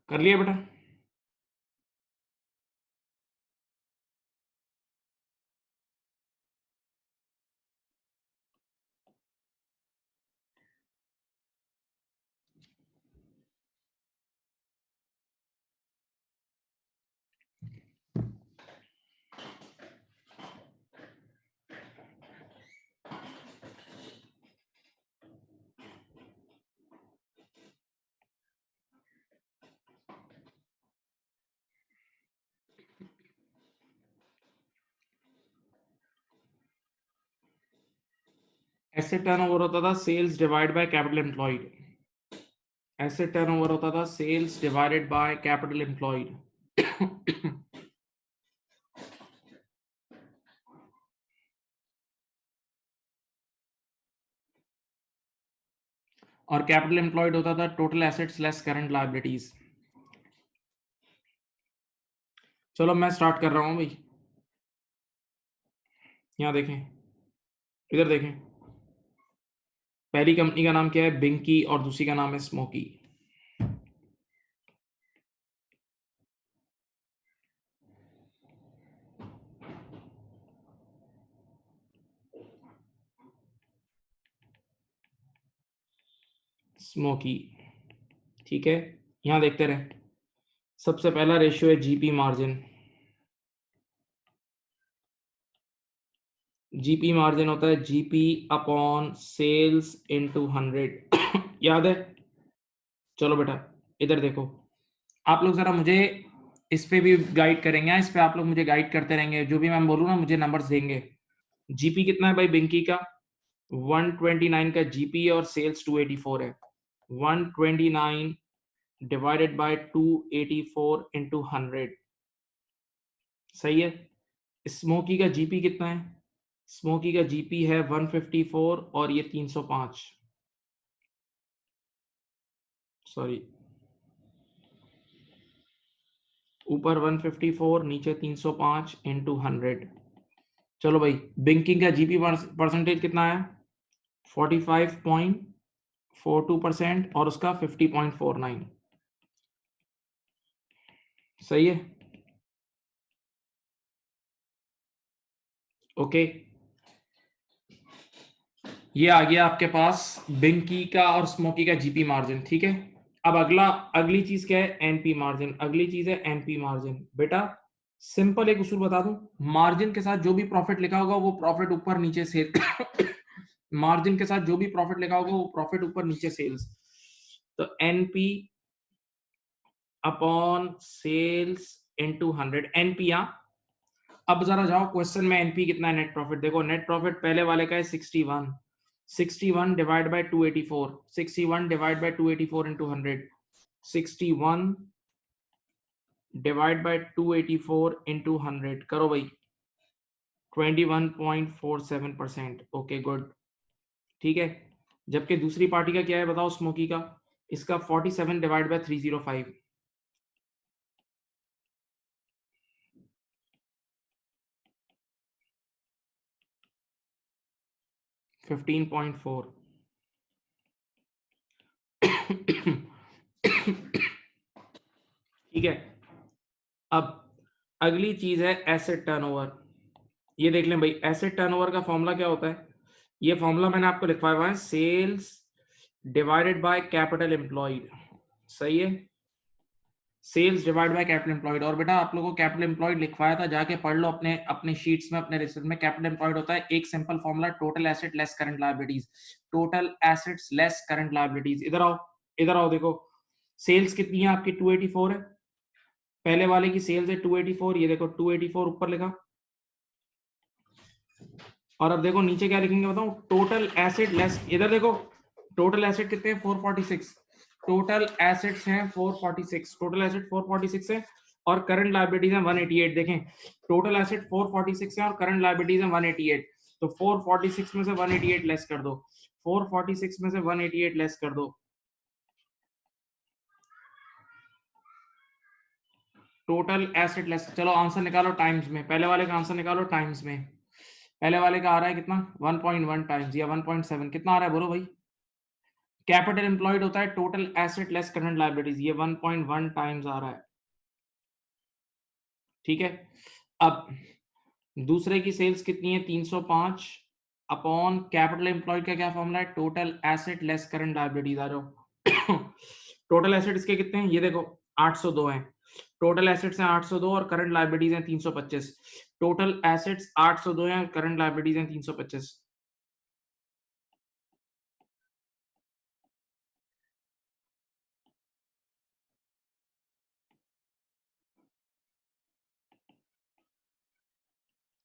कर लिया बेटा? एसेट टर्नओवर होता था sales divide by capital employed. Asset turnover होता था sales divided by capital employed. और कैपिटल एम्प्लॉयड होता था total assets less current liabilities. चलो मैं स्टार्ट कर रहा हूं भाई। यहां देखें, इधर देखें। पहली कंपनी का नाम क्या है? बिंकी, और दूसरी का नाम है स्मोकी। स्मोकी, ठीक है। यहां देखते रहे। सबसे पहला रेशियो है जीपी मार्जिन। जीपी मार्जिन होता है जीपी अपॉन सेल्स इनटू 100। याद है? चलो बेटा इधर देखो। आप लोग जरा मुझे इस पे भी गाइड करेंगे, इस पे आप लोग मुझे गाइड करते रहेंगे। जो भी मैं बोलूँ ना मुझे नंबर्स देंगे। जीपी कितना है भाई बिंकी का? 129 का जीपी है और सेल्स 284 है। 129 डिवाइडेड बाय 284 इंटू 100। सही है। स्मोकी का जीपी कितना है? स्मोकी का जीपी है 154 और ये 305। सॉरी, ऊपर 154 नीचे 305 इंटू 100। चलो भाई, बिंकिंग का जीपी परसेंटेज कितना है? 45.42% और उसका 50.49। सही है। ओके, ये आ गया आपके पास बिंकी का और स्मोकी का जीपी मार्जिन। ठीक है। अब अगली चीज क्या है? NP margin. अगली चीज है एनपी मार्जिन। बेटा सिंपल एक उसूल बता दूं, मार्जिन के साथ जो भी प्रॉफिट लिखा होगा वो प्रॉफिट ऊपर नीचे से मार्जिन के साथ जो भी प्रॉफिट लिखा होगा वो प्रॉफिट ऊपर नीचे सेल्स। तो NP upon sales into 100। NP. अब जरा जाओ क्वेश्चन में एनपी कितना है नेट प्रॉफिट देखो। नेट प्रॉफिट पहले वाले का है 61। 61 divide by 284। 61 divide by 284 into 100। 61 divide by 284 into 100 करो भाई। 21.47%। Okay good. ठीक है, जबकि दूसरी पार्टी का क्या है बताओ, स्मोकी का, इसका 47 डिवाइड बाय 305, 15.4। ठीक है, अब अगली चीज है एसेट टर्नओवर। ये देख लें भाई, एसेट टर्नओवर का फॉर्मूला क्या होता है, ये फॉर्मूला मैंने आपको लिखवाया हुआ है, sales divided by capital employed. सही है, sales divide by capital employed. और बेटा आप लोगों को कैपिटल एम्प्लॉयड लिखवाया था, जाके पढ़ लो अपने अपने शीट्स में, अपने रिसर्च में। कैपिटल एम्प्लॉयड होता है एक simple formula, total asset less current liabilities, total assets less current liabilities. इधर आओ, इधर आओ, देखो सेल्स कितनी है आपकी, 284 है, पहले वाले की सेल्स है 284, ये देखो 284 ऊपर लिखा। और अब देखो नीचे क्या लिखेंगे बताओ, टोटल एसेट लेस, इधर देखो टोटल एसेट कितने हैं, 446, टोटल एसेट्स हैं 446, टोटल एसेट 446 है और करंट लायबिलिटीज है 188। देखें टोटल एसेट 446 है और करंट लायबिलिटीज है 188, तो 446 में से 188 लेस कर दो, 446 में से 188 लेस कर दो, टोटल एसेट लेस। चलो आंसर निकालो टाइम्स में, पहले वाले का आंसर निकालो टाइम्स में। पहले वाले का आ रहा है कितना, 1.1 टाइम्स या 1.7, कितना आ रहा है बोलो भाई। कैपिटल एम्प्लॉयड होता है total asset less current liabilities, ये 1.1 टाइम्स आ रहा है। ठीक है, अब दूसरे की सेल्स कितनी है, 305 अपॉन कैपिटल एम्प्लॉयड का क्या फॉर्मूला है, total asset less current liabilities. आ जाओ टोटल एसेट इसके कितने हैं, ये देखो 802 हैं, टोटल एसेट्स हैं 802 और करंट लायबिलिटीज हैं 325, टोटल एसेट्स 802 हैं और करंट लायबिलिटीज हैं 325।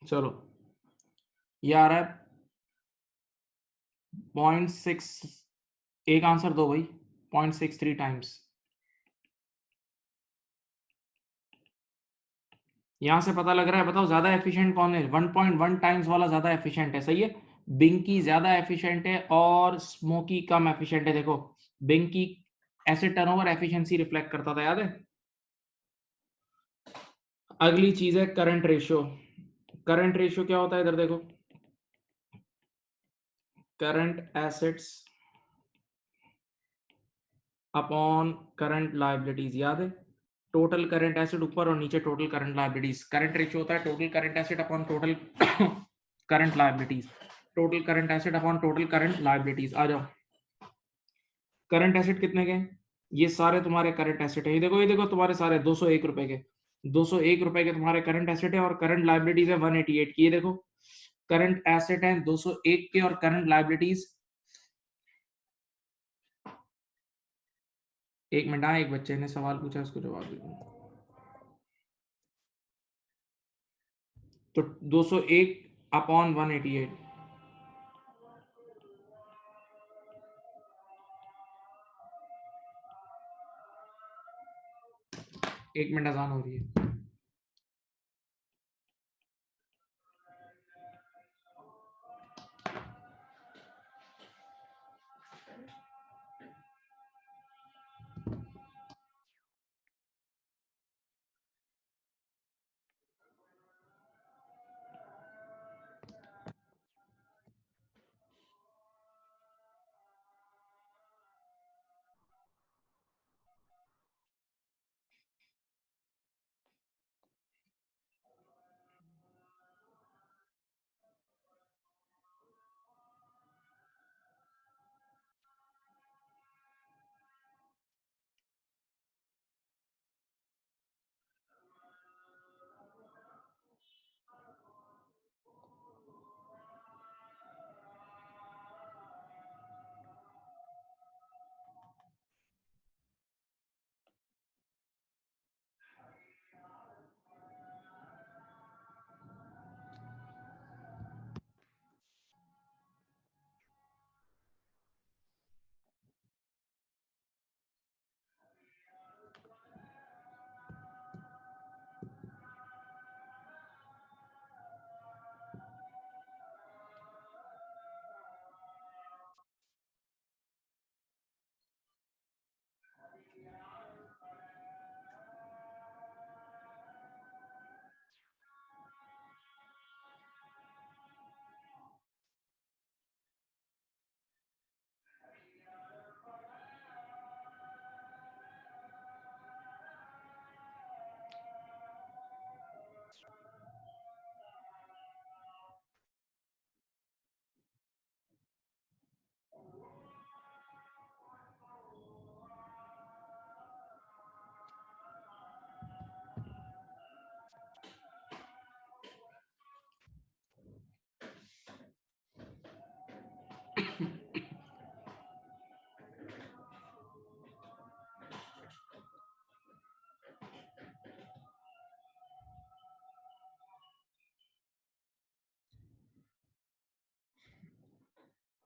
चलो ये आ रहा है 0.6, एक आंसर दो भाई, 0.63 टाइम्स। यहां से पता लग रहा है, बताओ ज्यादा एफिशिएंट कौन है, 1.1 टाइम्स वाला ज्यादा एफिशिएंट है। सही है, बिंकी ज्यादा एफिशिएंट है और स्मोकी कम एफिशिएंट है। देखो Venky asset turnover efficiency reflect करता था, याद है। अगली चीज है करंट रेशियो। करंट रेशियो क्या होता है, इधर देखो, current assets upon current liabilities, याद है। टोटल करंट एसेट ऊपर और नीचे total current liabilities. Current ratio होता है total current asset upon total current liabilities, total current asset upon total current liabilities. आ जाओ, करंट एसेट कितने के, ये सारे तुम्हारे करंट एसेट है, ये देखो तुम्हारे सारे 201 रुपए के, 201 रुपए के तुम्हारे करंट एसेट है और करंट लायबिलिटीज है 188 की। ये देखो करंट एसेट है 201 के और करंट लायबिलिटीज, एक मिनट, एक बच्चे ने सवाल पूछा उसको जवाब दे दूं। तो 201 अपॉन 188, एक मिनट आसान हो रही है।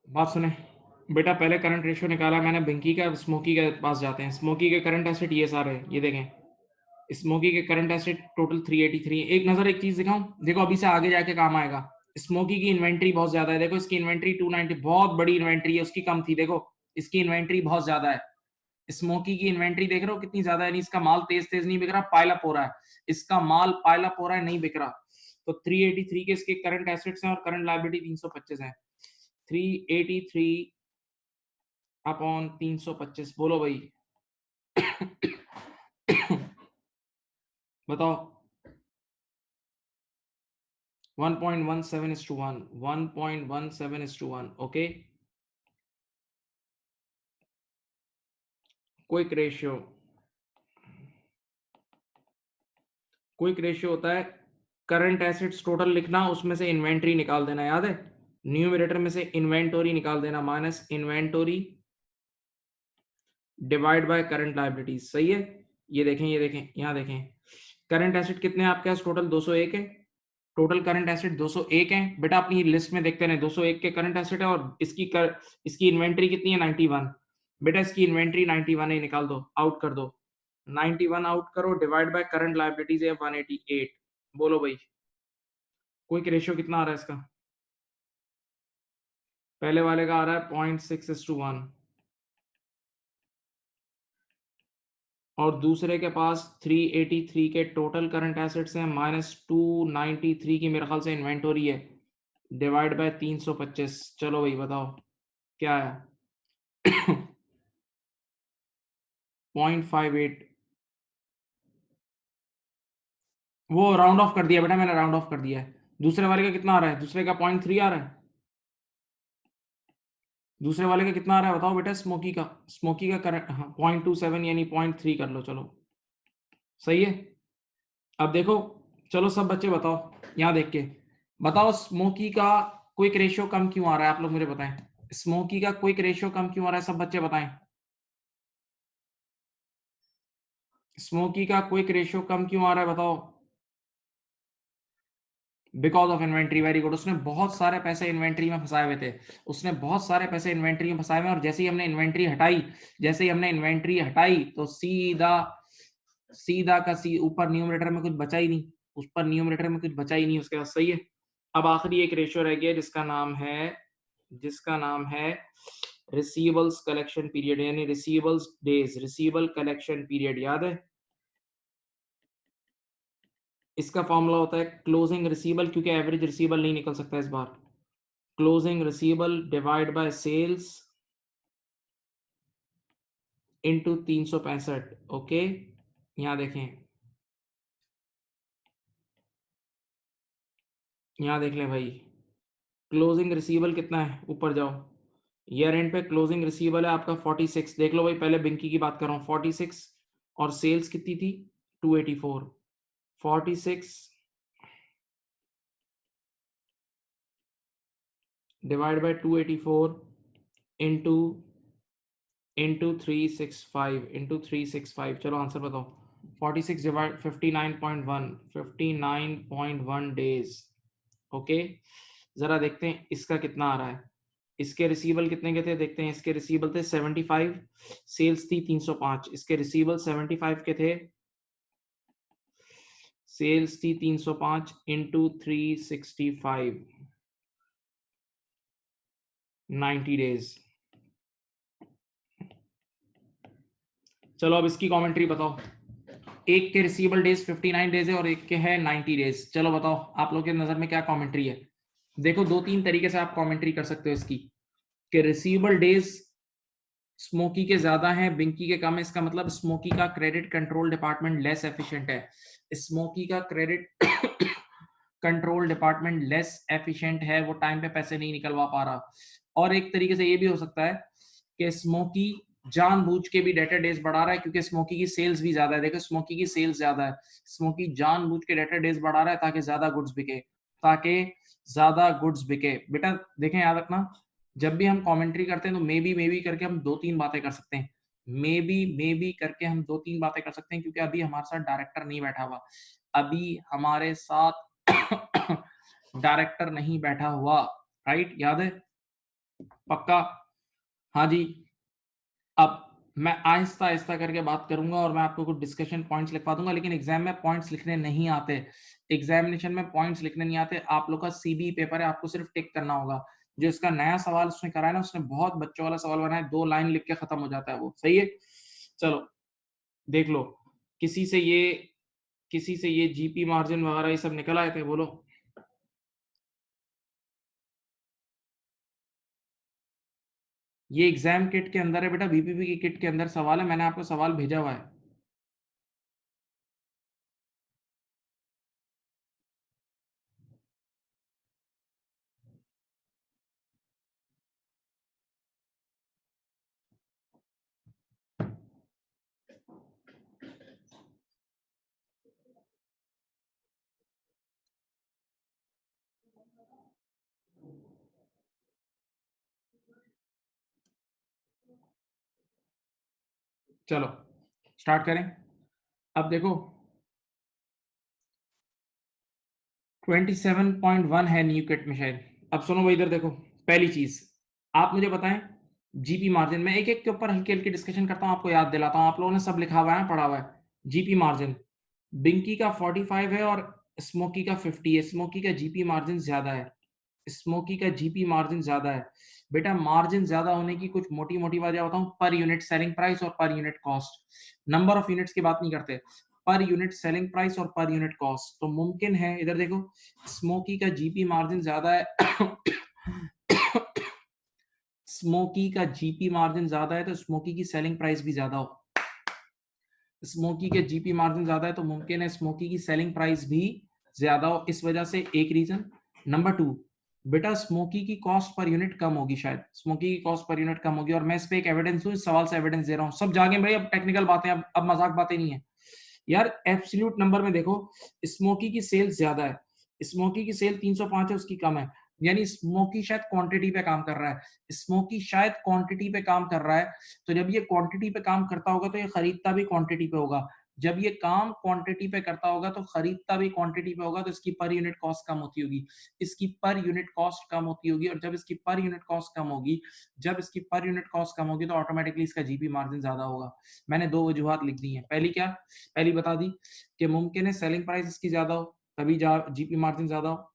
बात सुने बेटा, पहले करंट रेशियो निकाला मैंने बिंकी का, स्मोकी के पास जाते हैं। स्मोकी के करंट एसेट ये सारे, ये देखें, स्मोकी के करंट एसेट टोटल 383। एक नजर एक चीज दिखाऊं, देखो अभी से आगे जाके काम आएगा। स्मोकी की इन्वेंट्री बहुत ज्यादा है, देखो इसकी इन्वेंट्री 290, बहुत बड़ी इन्वेंट्री है, उसकी कम थी, देखो इसकी इन्वेंट्री बहुत ज्यादा है। स्मोकी की इन्वेंट्री देख रहे हो कितनी ज्यादा है, इसका माल तेज तेज नहीं बिक रहा, पाइल अप हो रहा है, इसका माल पाइल अप हो रहा है, नहीं बिक रहा। तो 383 के इसके करंट एसेट्स हैं और करंट लायबिलिटी 325 है। 383 अपॉन 325, बोलो भाई। बताओ। 1.17:1, 1.17:1, okay. Quick ratio, quick ratio होता है करंट एसेट्स टोटल लिखना, उसमें से इन्वेंटरी निकाल देना, याद है। न्यूमरेटर में से इन्वेंटोरी निकाल देना, minus inventory divide by current liabilities, सही है। ये देखें, ये देखें, यहाँ देखें, करंट एसेट कितने हैं आपके पास टोटल? 201 है। टोटल करंट एसेट 201 है बेटा, अपनी लिस्ट में देखते रहे, 201 के करंट एसेट है और इसकी इन्वेंट्री कितनी है? 91। बेटा इसकी इन्वेंट्री 91 है, निकाल दो, आउट कर दो, 91 आउट करो, डिवाइड बाय करंट लायबिलिटीज है 188। बोलो भाई, क्विक रेशियो कितना आ रहा है इसका? पहले वाले का आ रहा है 0.6:1 और दूसरे के पास 383 के टोटल करंट एसेट्स हैं, माइनस 293 की मेरे ख्याल से इन्वेंटोरी है, डिवाइड बाय 325। चलो भाई बताओ क्या है? 0.58। वो राउंड ऑफ कर दिया बेटा, मैंने राउंड ऑफ कर दिया है। दूसरे वाले का कितना आ रहा है? दूसरे का 0.3 आ रहा है। दूसरे वाले का कितना आ रहा है बताओ बेटा? स्मोकी का, स्मोकी का करंट, हाँ, 0.27 यानी 0.3 कर लो, चलो सही है। अब देखो, चलो सब बच्चे बताओ, यहाँ देख के बताओ, स्मोकी का क्विक रेशियो कम क्यों आ रहा है? आप लोग मुझे बताएं, स्मोकी का क्विक रेशियो कम क्यों आ रहा है? सब बच्चे बताएं, स्मोकी का क्विक रेशियो कम क्यों आ रहा है बताओ? Because of inventory, very good. उसने बहुत सारे पैसे इन्वेंट्री में फंसाए हुए थे, उसने बहुत सारे पैसे इन्वेंट्री में फंसाए हुए, और जैसे ही हमने इन्वेंट्री हटाई, जैसे ही हमने इन्वेंट्री हटाई तो सीधा सीधा का सी ऊपर न्यूमरेटर में कुछ बचा ही नहीं, उस पर न्यूमरेटर में कुछ बचा ही नहीं उसके बाद, सही है। अब आखिरी एक रेशियो रह गया जिसका नाम है रिसीवेबल्स कलेक्शन पीरियड, यानी receivables days, receivable collection period, याद है? इसका फॉर्मूला होता है क्लोजिंग रिसीवेबल, क्योंकि एवरेज रिसीवेबल नहीं निकल सकता इस बार। Closing receivable divide by sales into 365, okay. यहाँ देखें, यहाँ देख लें भाई, क्लोजिंग रिसीवेबल कितना है? ऊपर जाओ, ईयर एंड पे क्लोजिंग रिसीवेबल है आपका 46, देख लो भाई, पहले बिंकी की बात कर रहा हूँ, 46, और सेल्स कितनी थी? 284। 46 डिवाइड बाय 284 इंटू 365 चलो आंसर बताओ। 46 डिवाइड 59.1, 59.1 डेज, ओके। जरा देखते हैं इसका कितना आ रहा है। इसके रिसीवल कितने के थे देखते हैं। इसके रिसीवल थे 75, सेल्स थी 305। इसके रिसीवल 75 के थे, सेल्स थी 305 इंटू 365, 90 डेज। चलो अब इसकी कमेंट्री बताओ। एक के रिसीवेबल डेज 59 डेज है और एक के है 90 डेज। चलो बताओ आप लोग के नजर में क्या कमेंट्री है? देखो दो तीन तरीके से आप कमेंट्री कर सकते हो इसकी, कि रिसीवेबल डेज स्मोकी के ज्यादा हैं, बिंकी के कम है, इसका मतलब स्मोकी का credit control department less efficient है। स्मोकी का credit control department less efficient है, वो टाइम पे पैसे नहीं निकलवा पा रहा। और एक तरीके से ये भी हो सकता है कि स्मोकी जानबूझ के भी डेटर डेज बढ़ा रहा है, क्योंकि स्मोकी की सेल्स भी ज्यादा है। देखो स्मोकी की सेल्स ज्यादा है, स्मोकी जानबूझ के डेटर डेज बढ़ा रहा है ताकि ज्यादा गुड्स बिके, ताकि ज्यादा गुड्स बिके। बेटा देखें, याद रखना, जब भी हम कमेंट्री करते हैं तो मे बी करके हम दो तीन बातें कर सकते हैं, मे बी करके हम दो तीन बातें कर सकते हैं, क्योंकि अभी हमारे साथ डायरेक्टर नहीं बैठा हुआ, अभी हमारे साथ डायरेक्टर नहीं बैठा हुआ, राइट, याद है? पक्का? हाँ जी। अब मैं आहिस्ता-आहिस्ता करके बात करूँगा और मैं आपको कुछ डिस्कशन पॉइंट्स लिखवा दूँगा, लेकिन एग्ज़ाम में पॉइंट्स लिखने नहीं आते। एग्ज़ामिनेशन में पॉइंट्स लिखने नहीं आते। आप लोग का सीबी पेपर है, आपको सिर्फ़ टिक करना होगा। जो इसका नया सवाल उसने करा है ना, उसने बहुत बच्चों वाला सवाल बनाया है, 2 लाइन लिख के खत्म हो जाता है वो। सही है? चलो, देख लो। किसी से ये किसी से ये जीपी मार्जिन वगैरह ये सब निकल आए थे? बोलो। ये एग्ज़ाम किट के अंदर है बेटा, बीपीपी की किट के अंदर सवाल है, मैंने आपको सवाल भेजा हुआ है। चलो, स्टार्ट करें? अब देखो 27.1 है न्यू किट में शायद। अब सुनो भाई इधर देखो, पहली चीज़, आप मुझे बताएँ जीपी मार्जिन मैं एक-एक के ऊपर हल्की-हल्की डिस्कशन करता हूँ, आपको याद दिलाता हूँ। आप लोगों ने सब लिखा हुआ है, पढ़ा हुआ है। जीपी मार्जिन, बिंकी का 45 है और स्मोकी का 50 है। स्मोकी का जीपी मार्जिन ज़्यादा है। स्मोकी का जीपी मार्जिन ज़्यादा है। बेटा मार्जिन ज़्यादा होने की कुछ मोटी-मोटी वजह बताऊँ, पर यूनिट सेलिंग प्राइस और per unit cost. Number of units की बात नहीं करते। पर यूनिट सेलिंग प्राइस और पर यूनिट कॉस्ट। तो मुमकिन है इधर देखो, स्मोकी का जीपी मार्जिन ज़्यादा है। स्मोकी का जीपी मार्जिन ज़्यादा है, तो स्मोकी की सेलिंग प्राइस भी ज़्यादा हो। स्मोकी के जीपी मार्जिन ज़्यादा है, तो मुमकिन है स्मोकी की सेलिंग प्राइस भी ज़्यादा हो। इस वजह से एक रीज़न। नंबर 2, बेटा स्मोकी की कॉस्ट पर यूनिट कम होगी शायद। स्मोकी की कॉस्ट पर यूनिट कम होगी और मैं इस पे एक एविडेंस हूँ, इस सवाल से एविडेंस दे रहा हूँ। सब जागें भई, अब टेक्निकल बातें, अब मज़ाक बातें नहीं है। यार एब्सोल्यूट नंबर में देखो, स्मोकी की सेल ज़्यादा है। स्मोकी की सेल 305 है, उसकी कम है। यानी स्मोकी शायद क्वांटिटी पे काम कर रहा है। स्मोकी शायद क्वांटिटी पे काम कर रहा है। तो जब ये क्वांटिटी पे काम करता होगा, तो ये खरीदता भी क्वांटिटी पे होगा। जब ये काम क्वांटिटी पे करता होगा, तो खरीदता भी क्वांटिटी पे होगा, तो इसकी पर यूनिट कॉस्ट कम होती होगी। इसकी पर यूनिट कॉस्ट कम होती होगी और जब इसकी पर यूनिट कॉस्ट कम होगी, तो ऑटोमेटिकली इसका जीपी मार्जिन ज़्यादा होगा। मैंने 2 वजूहात लिख दी हैं। पहली क्या? पहली बता दी कि मुमकिन है सेलिंग प्राइस इसकी ज़्यादा हो, तभी जा जीपी मार्जिन ज़्यादा हो।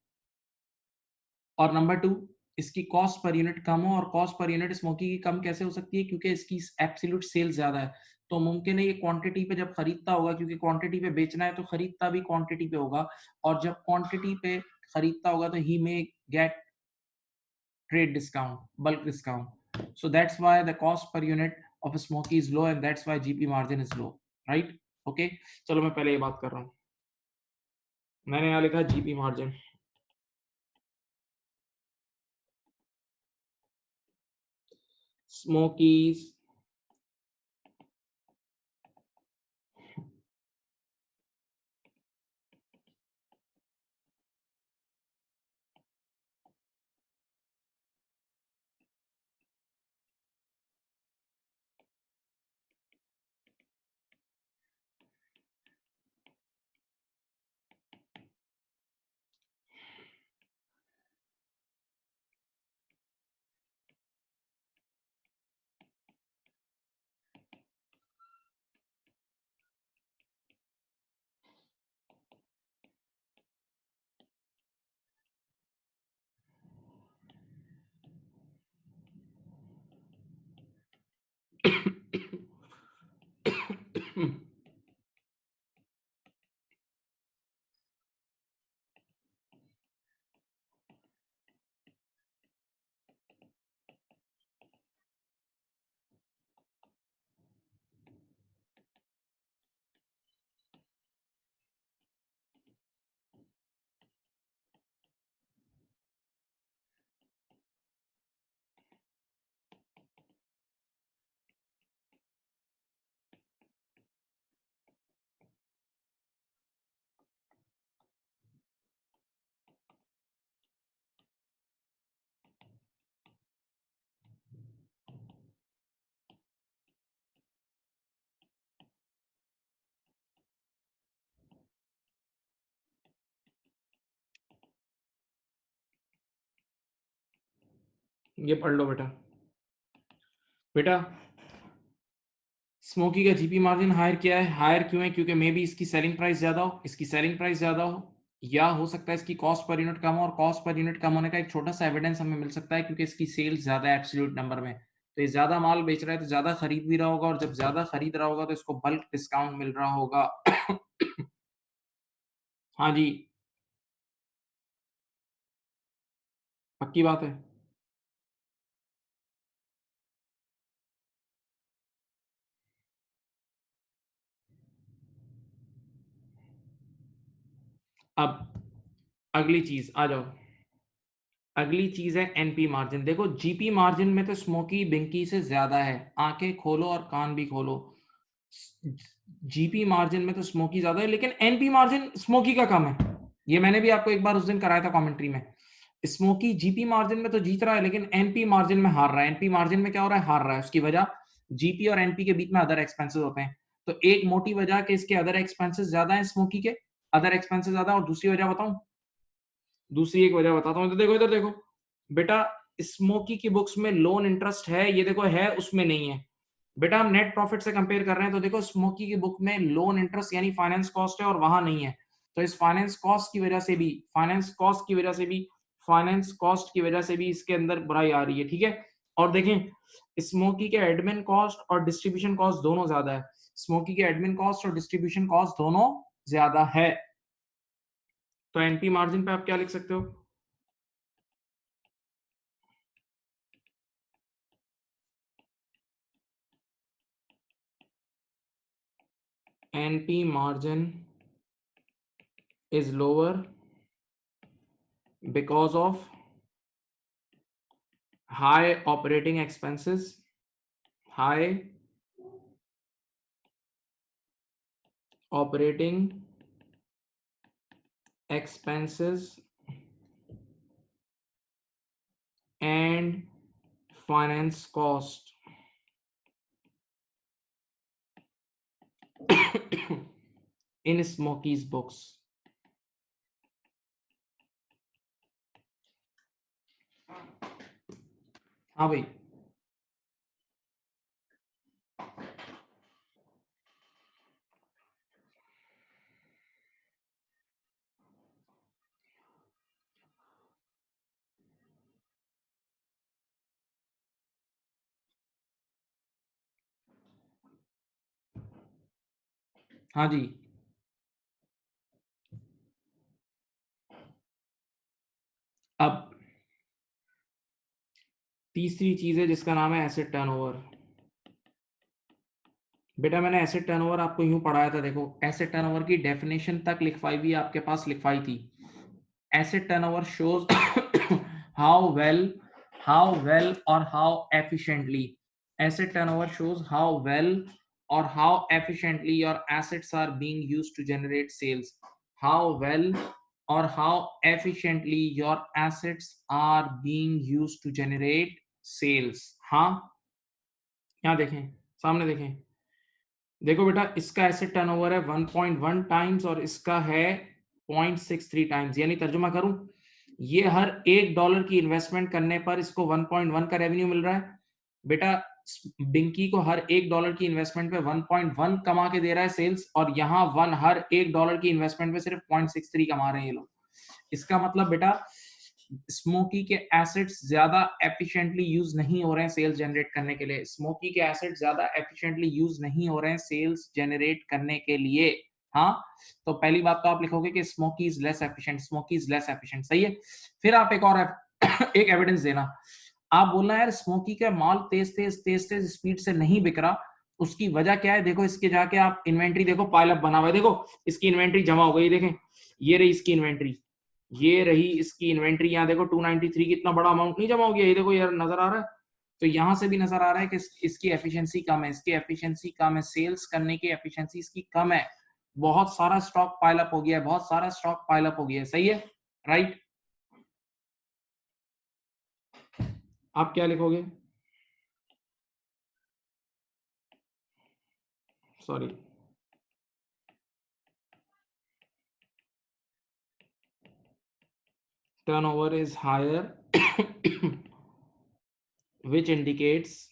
और नंबर 2, इसकी कॉस्ट पर यूनिट कम हो और कॉस्ट पर यूनिट स्मोकी की कम कैसे हो सकती है? क्योंकि इसकी एब्सोल्यूट सेल ज़्यादा है। तो मुमकिन है ये क्वांटिटी पे जब खरीदता होगा, क्योंकि क्वांटिटी पे बेचना है, तो खरीदता भी क्वांटिटी पे होगा और जब क्वांटिटी पे खरीदता होगा, तो he may get trade discount, bulk discount. So that's why the cost per unit of a smoky is low and that's why GP margin is low, right? Okay, चलो मैं पहले ये बात कर रहा हूँ। मैंने यहाँ लिखा जीपी मार्जिन, स्मोकीज ये पढ़ लो बेटा। बेटा स्मोकी का जीपी मार्जिन हायर क्या है? हायर क्यों है? क्योंकि मे बी इसकी सेलिंग प्राइस ज्यादा हो, इसकी सेलिंग प्राइस ज्यादा हो, या हो सकता है इसकी कॉस्ट पर यूनिट कम हो, और कॉस्ट पर यूनिट कम होने का एक छोटा सा एविडेंस हमें मिल सकता है क्योंकि इसकी सेल्स ज्यादा है एब्सोल्यूट नंबर में। तो ये ज्यादा माल बेच रहा है तो ज्यादा खरीद भी रहा होगा, और जब ज्यादा खरीद रहा होगा तो इसको बल्क डिस्काउंट मिल रहा होगा। हाँ जी, पक्की बात है। अब अगली चीज आ जाओ। अगली चीज है एनपी मार्जिन। देखो जीपी मार्जिन में तो स्मोकी बिंकी से ज्यादा है, आंखें खोलो और कान भी खोलो। जीपी मार्जिन में तो स्मोकी ज्यादा है, लेकिन एनपी मार्जिन स्मोकी का कम है। ये मैंने भी आपको एक बार उस दिन कराया था कमेंट्री में। स्मोकी जीपी मार्जिन में तो जीत रहा है, लेकिन एनपी मार्जिन में हार रहा है। एनपी मार्जिन में क्या हो रहा है? हार रहा है। उसकी वजह जीपी और एनपी के बीच में अदर एक्सपेंसेस होते हैं। तो एक मोटी वजह कि इसके अदर एक्सपेंसेस ज्यादा है, स्मोकी के अदर एक्सपेंसेस ज्यादा। और दूसरी वजह बताऊं? दूसरी एक वजह बताता हूँ। तो देखो इधर देखो बेटा, स्मोकी की बुक्स में लोन इंटरेस्ट है, ये देखो है, उसमें नहीं है। बेटा हम नेट प्रॉफिट से कंपेयर कर रहे हैं तो देखो स्मोकी की बुक में लोन इंटरेस्ट यानी फाइनेंस कॉस्ट है और वहां नहीं है। तो इस फाइनेंस कॉस्ट की वजह से भी फाइनेंस कॉस्ट की वजह से भी इसके अंदर बुराई आ रही है। ठीक है। और देखें, स्मोकी के एडमिन कॉस्ट और डिस्ट्रीब्यूशन कॉस्ट दोनों ज्यादा है। स्मोकी के एडमिन कॉस्ट और डिस्ट्रीब्यूशन कॉस्ट दोनों ज्यादा है। तो एनपी मार्जिन पे आप क्या लिख सकते हो? NP margin is lower because of high operating expenses, high operating expenses and finance cost in Smokey's books. हाँ भाई। हाँ जी। अब तीसरी चीज है जिसका नाम है एसेट टर्नओवर। बेटा मैंने एसेट टर्नओवर आपको यूं पढ़ाया था। देखो एसेट टर्नओवर की डेफिनेशन तक लिखवाई भी आपके पास लिखवाई थी। asset turnover shows how well or how efficiently asset turnover shows how well or how efficiently your assets are being used to generate sales. How well or how efficiently your assets are being used to generate sales. हाँ, यहाँ देखें, सामने देखें। देखो बेटा इसका asset turnover है 1.1 times और इसका है 0.63 टाइम्स। यानी तर्जुमा करूं, ये हर $1 की इन्वेस्टमेंट करने पर इसको 1.1 का रेवेन्यू मिल रहा है। बेटा बिंकी को हर $1 की इन्वेस्टमेंट पे 1.1 कमा के दे रहा है सेल्स, और यहाँ हर $1 की इन्वेस्टमेंट पे सिर्फ 0.63 कमा रहे हैं ये लोग। इसका मतलब बेटा स्मोकी के एसेट्स ज्यादा एफिशिएंटली यूज नहीं हो रहे हैं सेल्स जनरेट करने के लिए। स्मोकी के एसेट्स ज्यादा एफिशिएंटली यूज नहीं हो रहे हैं सेल्स जनरेट करने के लिए। हाँ, तो पहली बात तो आप लिखोगे कि smoky is less efficient, smoky is less efficient. सही है। फिर आप एक और एक एविडेंस देना। आप बोलना यार स्मोकी का माल तेज स्पीड से नहीं बिक रहा, उसकी वजह क्या है? देखो इसके जाके आप इन्वेंट्री देखो, पाइल अप बना हुआ है। देखो इसकी इन्वेंट्री जमा हो गई, देखें ये रही इसकी इन्वेंट्री, ये रही इसकी इन्वेंट्री। यहाँ देखो 293 की इतना बड़ा अमाउंट नहीं जमा हो गया, ये देखो यार नजर आ रहा है। तो यहां से भी नजर आ रहा है कि इसकी एफिशिएंसी कम है, इसकी एफिशिएंसी कम है, सेल्स करने की एफिशिएंसी इसकी कम है। बहुत सारा स्टॉक पाइल अप हो गया है, बहुत सारा स्टॉक पाइल अप हो गया है। सही है, राइट। आप क्या लिखोगे? Sorry, turnover is higher which indicates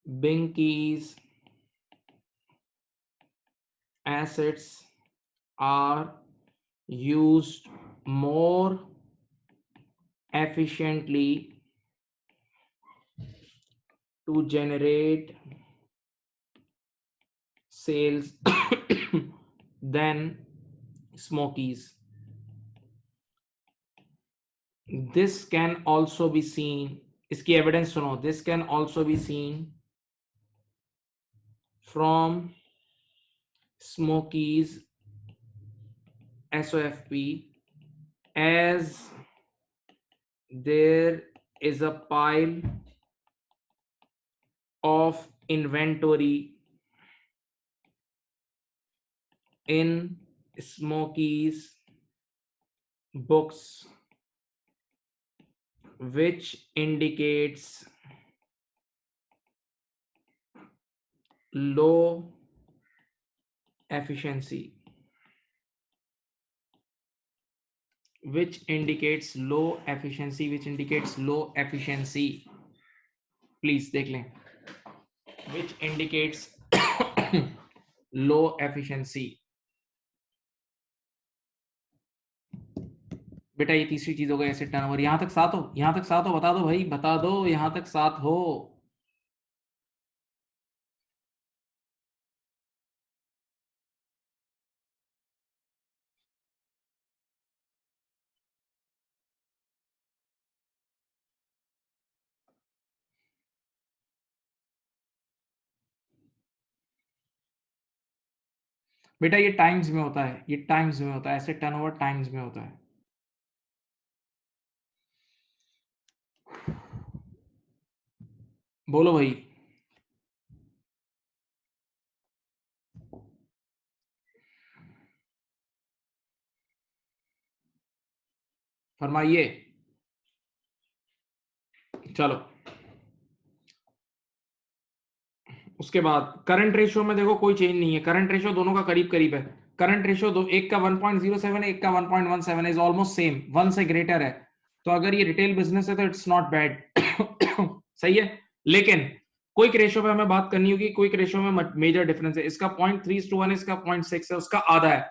Binky's assets are used more efficiently to generate sales than Smokies. This can also be seen, इसकी एविडेंस सुनो, this can also be seen from Smokies SOFP, as there is a pile of inventory in Smokies books, which indicates low efficiency, which indicates low efficiency. Please देख लें, which indicates low efficiency. बेटा ये तीसरी चीज हो गई asset turnover. यहां तक साथ हो, यहां तक साथ हो, बता दो भाई, बता दो यहां तक साथ हो. बेटा ये टाइम्स में होता है, ये टाइम्स में होता है, एसेट टर्नओवर टाइम्स में होता है. बोलो भाई. फरमाइए. चलो उसके बाद करंट रेशियो में देखो कोई चेंज नहीं है. करंट रेशियो दोनों का करीब करीब है. करंट रेशियो दो, एक का 1.07 है, एक का 1.17 इज ऑलमोस्ट सेम, 1 से ग्रेटर है. तो अगर ये रिटेल बिजनेस है तो इट्स नॉट बैड. सही है. लेकिन क्विक रेशियो पे हमें बात करनी होगी. क्विक रेशियो में मेजर डिफरेंस है. इसका 0.3:1 है, इसका 0.6 है, उसका आधा है.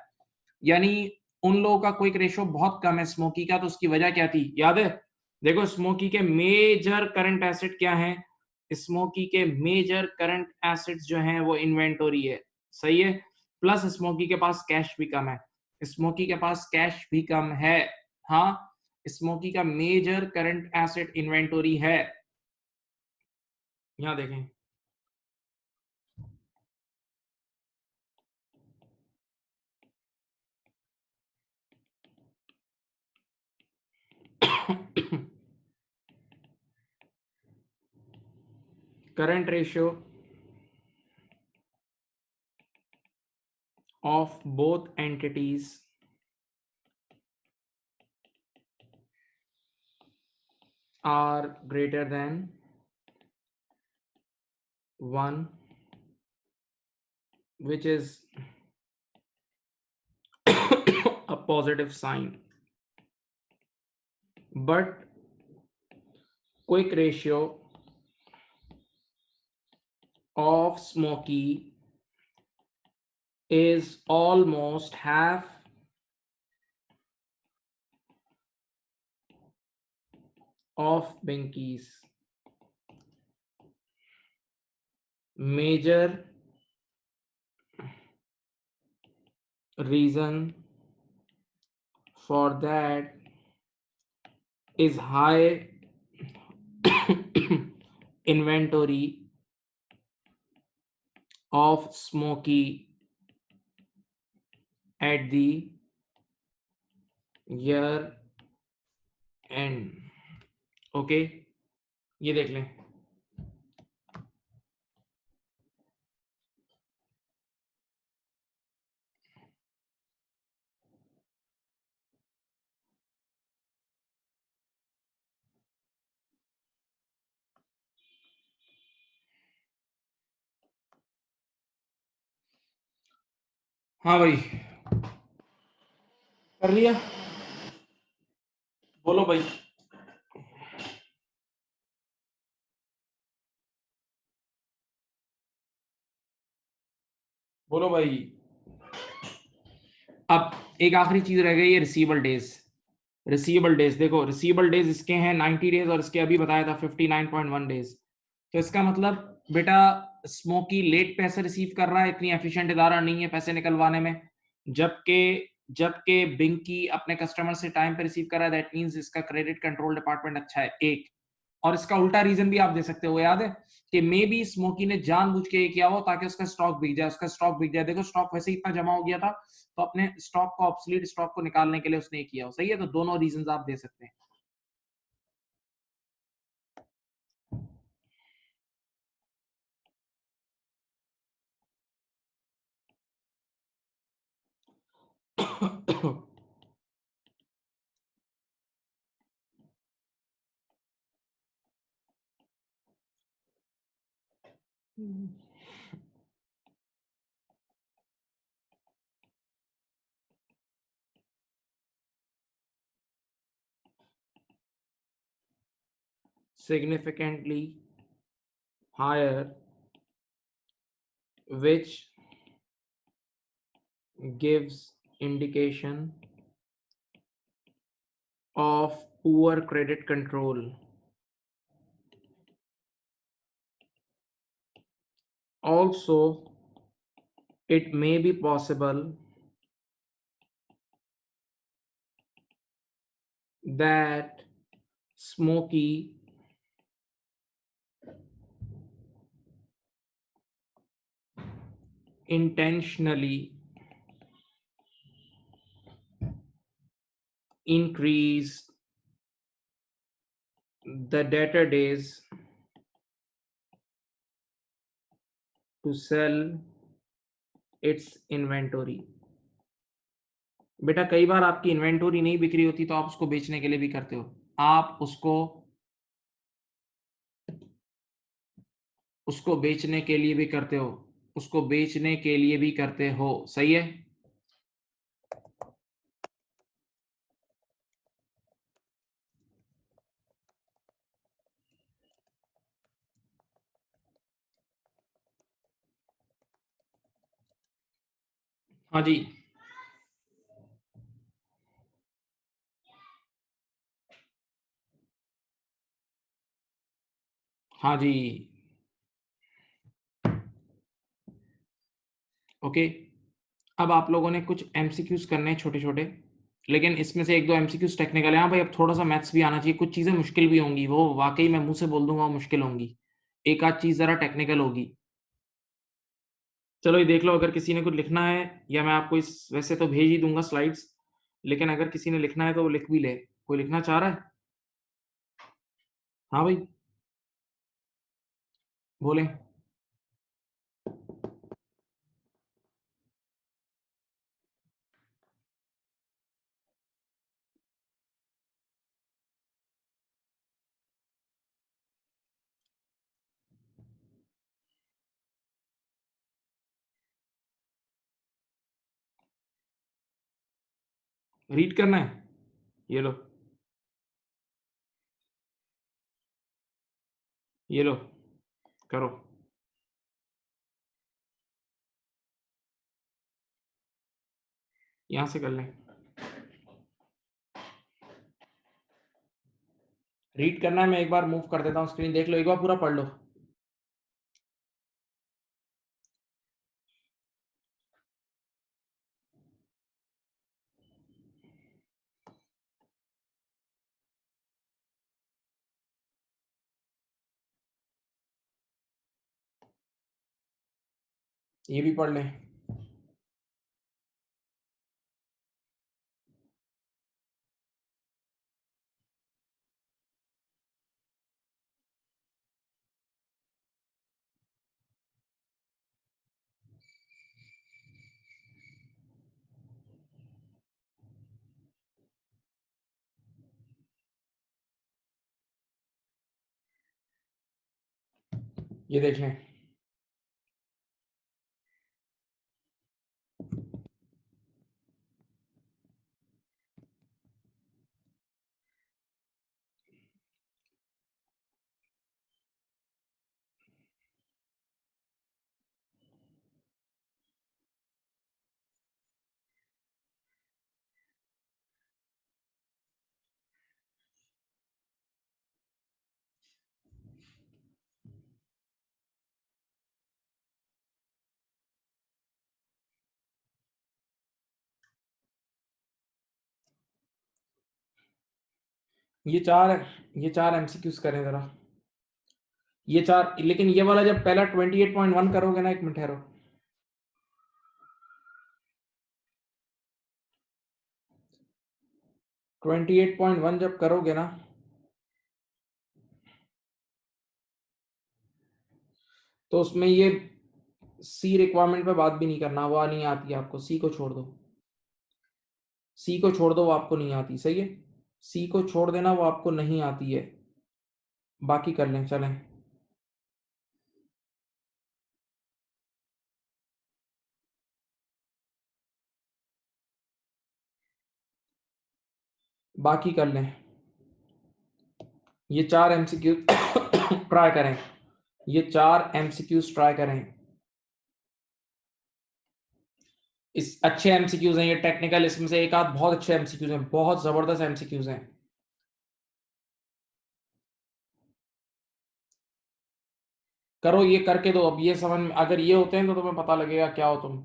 यानी उन लोगों का क्विक रेशियो बहुत कम है स्मोकी का. तो उसकी वजह क्या थी याद है? देखो स्मोकी के मेजर करंट एसेट क्या है? स्मोकी के मेजर करंट एसेट्स जो हैं वो इन्वेंटरी है. सही है. प्लस स्मोकी के पास कैश भी कम है. स्मोकी के पास कैश भी कम है. हाँ, स्मोकी का मेजर करंट एसेट इन्वेंटरी है. यहां देखें. current ratio of both entities are greater than 1, which is a positive sign. But quick ratio of Smoky is almost half of Binky's. Major reason for that is high inventory of Smoky at the year end. Okay, ये देख लें. हाँ भाई, कर लिया, बोलो भाई। बोलो भाई। अब एक आखिरी चीज रह गई है, रिसीवेबल डेज। रिसीवेबल डेज देखो, रिसीवेबल डेज इसके हैं 90 डेज और इसके अभी बताया था 59.1 डेज। तो इसका मतलब बेटा स्मोकी लेट पैसे रिसीव कर रहा है, इतनी एफिशिएंट इदारा नहीं है पैसे निकलवाने में, जबकि जबकि बिंकी अपने कस्टमर से टाइम पे रिसीव कर रहा है, दैट मींस इसका क्रेडिट कंट्रोल डिपार्टमेंट अच्छा है एक। और इसका उल्टा रीजन भी आप दे सकते हो, याद है कि मे बी स्मोकी ने जानबूझ के ये किया हो ताकि उसका स्टॉक बिक जाए, उसका स्टॉक बिक जाए। देखो स्टॉक वैसे ही इतना जमा हो गया था, तो अपने स्टॉक को, ऑब्सोलीट स्टॉक को निकालने के लिए उसने ये किया हो। सही है, तो दोनों रीजंस आप दे सकते हैं। significantly higher, which gives indication of poor credit control. Also, it may be possible that Smokey intentionally increased the debtor days to sell its inventory. बेटा कई बार आपकी इन्वेंटरी नहीं बिक्री होती तो आप उसको बेचने के लिए भी करते हो, आप उसको उसको बेचने के लिए भी करते हो, उसको बेचने के लिए भी करते हो। सही है। हाँ जी, हाँ जी। ओके, अब आप लोगों ने कुछ एमसीक्यूज करने हैं छोटे छोटे, लेकिन इसमें से एक दो एमसीक्यूज टेक्निकल है। हाँ भाई, अब थोड़ा सा मैथ्स भी आना चाहिए, कुछ चीजें मुश्किल भी होंगी, वो वाकई मैं मुंह से बोल दूंगा वो मुश्किल होंगी, एक आध चीज जरा टेक्निकल होगी। चलो ये देख लो, अगर किसी ने कुछ लिखना है, या मैं आपको इस वैसे तो भेज ही दूंगा स्लाइड्स, लेकिन अगर किसी ने लिखना है तो वो लिख भी ले। कोई लिखना चाह रहा है? हाँ भाई, बोले। रीड करना है, ये लो, ये लो, करो। यहां से कर लें। रीड करना है, मैं एक बार मूव कर देता हूँ स्क्रीन, देख लो, एक बार पूरा पढ़ लो। ये भी पढ़ लें। ये देख लें। ये चार एमसीक्यूज करें जरा। ये चार, लेकिन ये वाला जब पहला 28.1 करोगे ना, एक मिनट ठहरो, । 28.1 जब करोगे ना, तो उसमें ये सी रिक्वायरमेंट पे बात भी नहीं करना, वो नहीं आती है आपको, सी को छोड़ दो, सी को छोड़ दो, वो आपको नहीं आती, सही है, सी को छोड़ देना, वो आपको नहीं आती है, बाकी कर लें, चलें। बाकी कर लें, ये चार एमसीक्यू ट्राई करें, ये चार एमसीक्यूज ट्राई करें। इस अच्छे एमसीक्यूज हैं ये टेक्निकल, इसमें से एक आध बहुत अच्छे एमसीक्यूज हैं, बहुत जबरदस्त एमसीक्यूज हैं। करो, ये करके दो, अब ये समझ में अगर ये होते हैं तो तुम्हें पता लगेगा क्या हो तुम।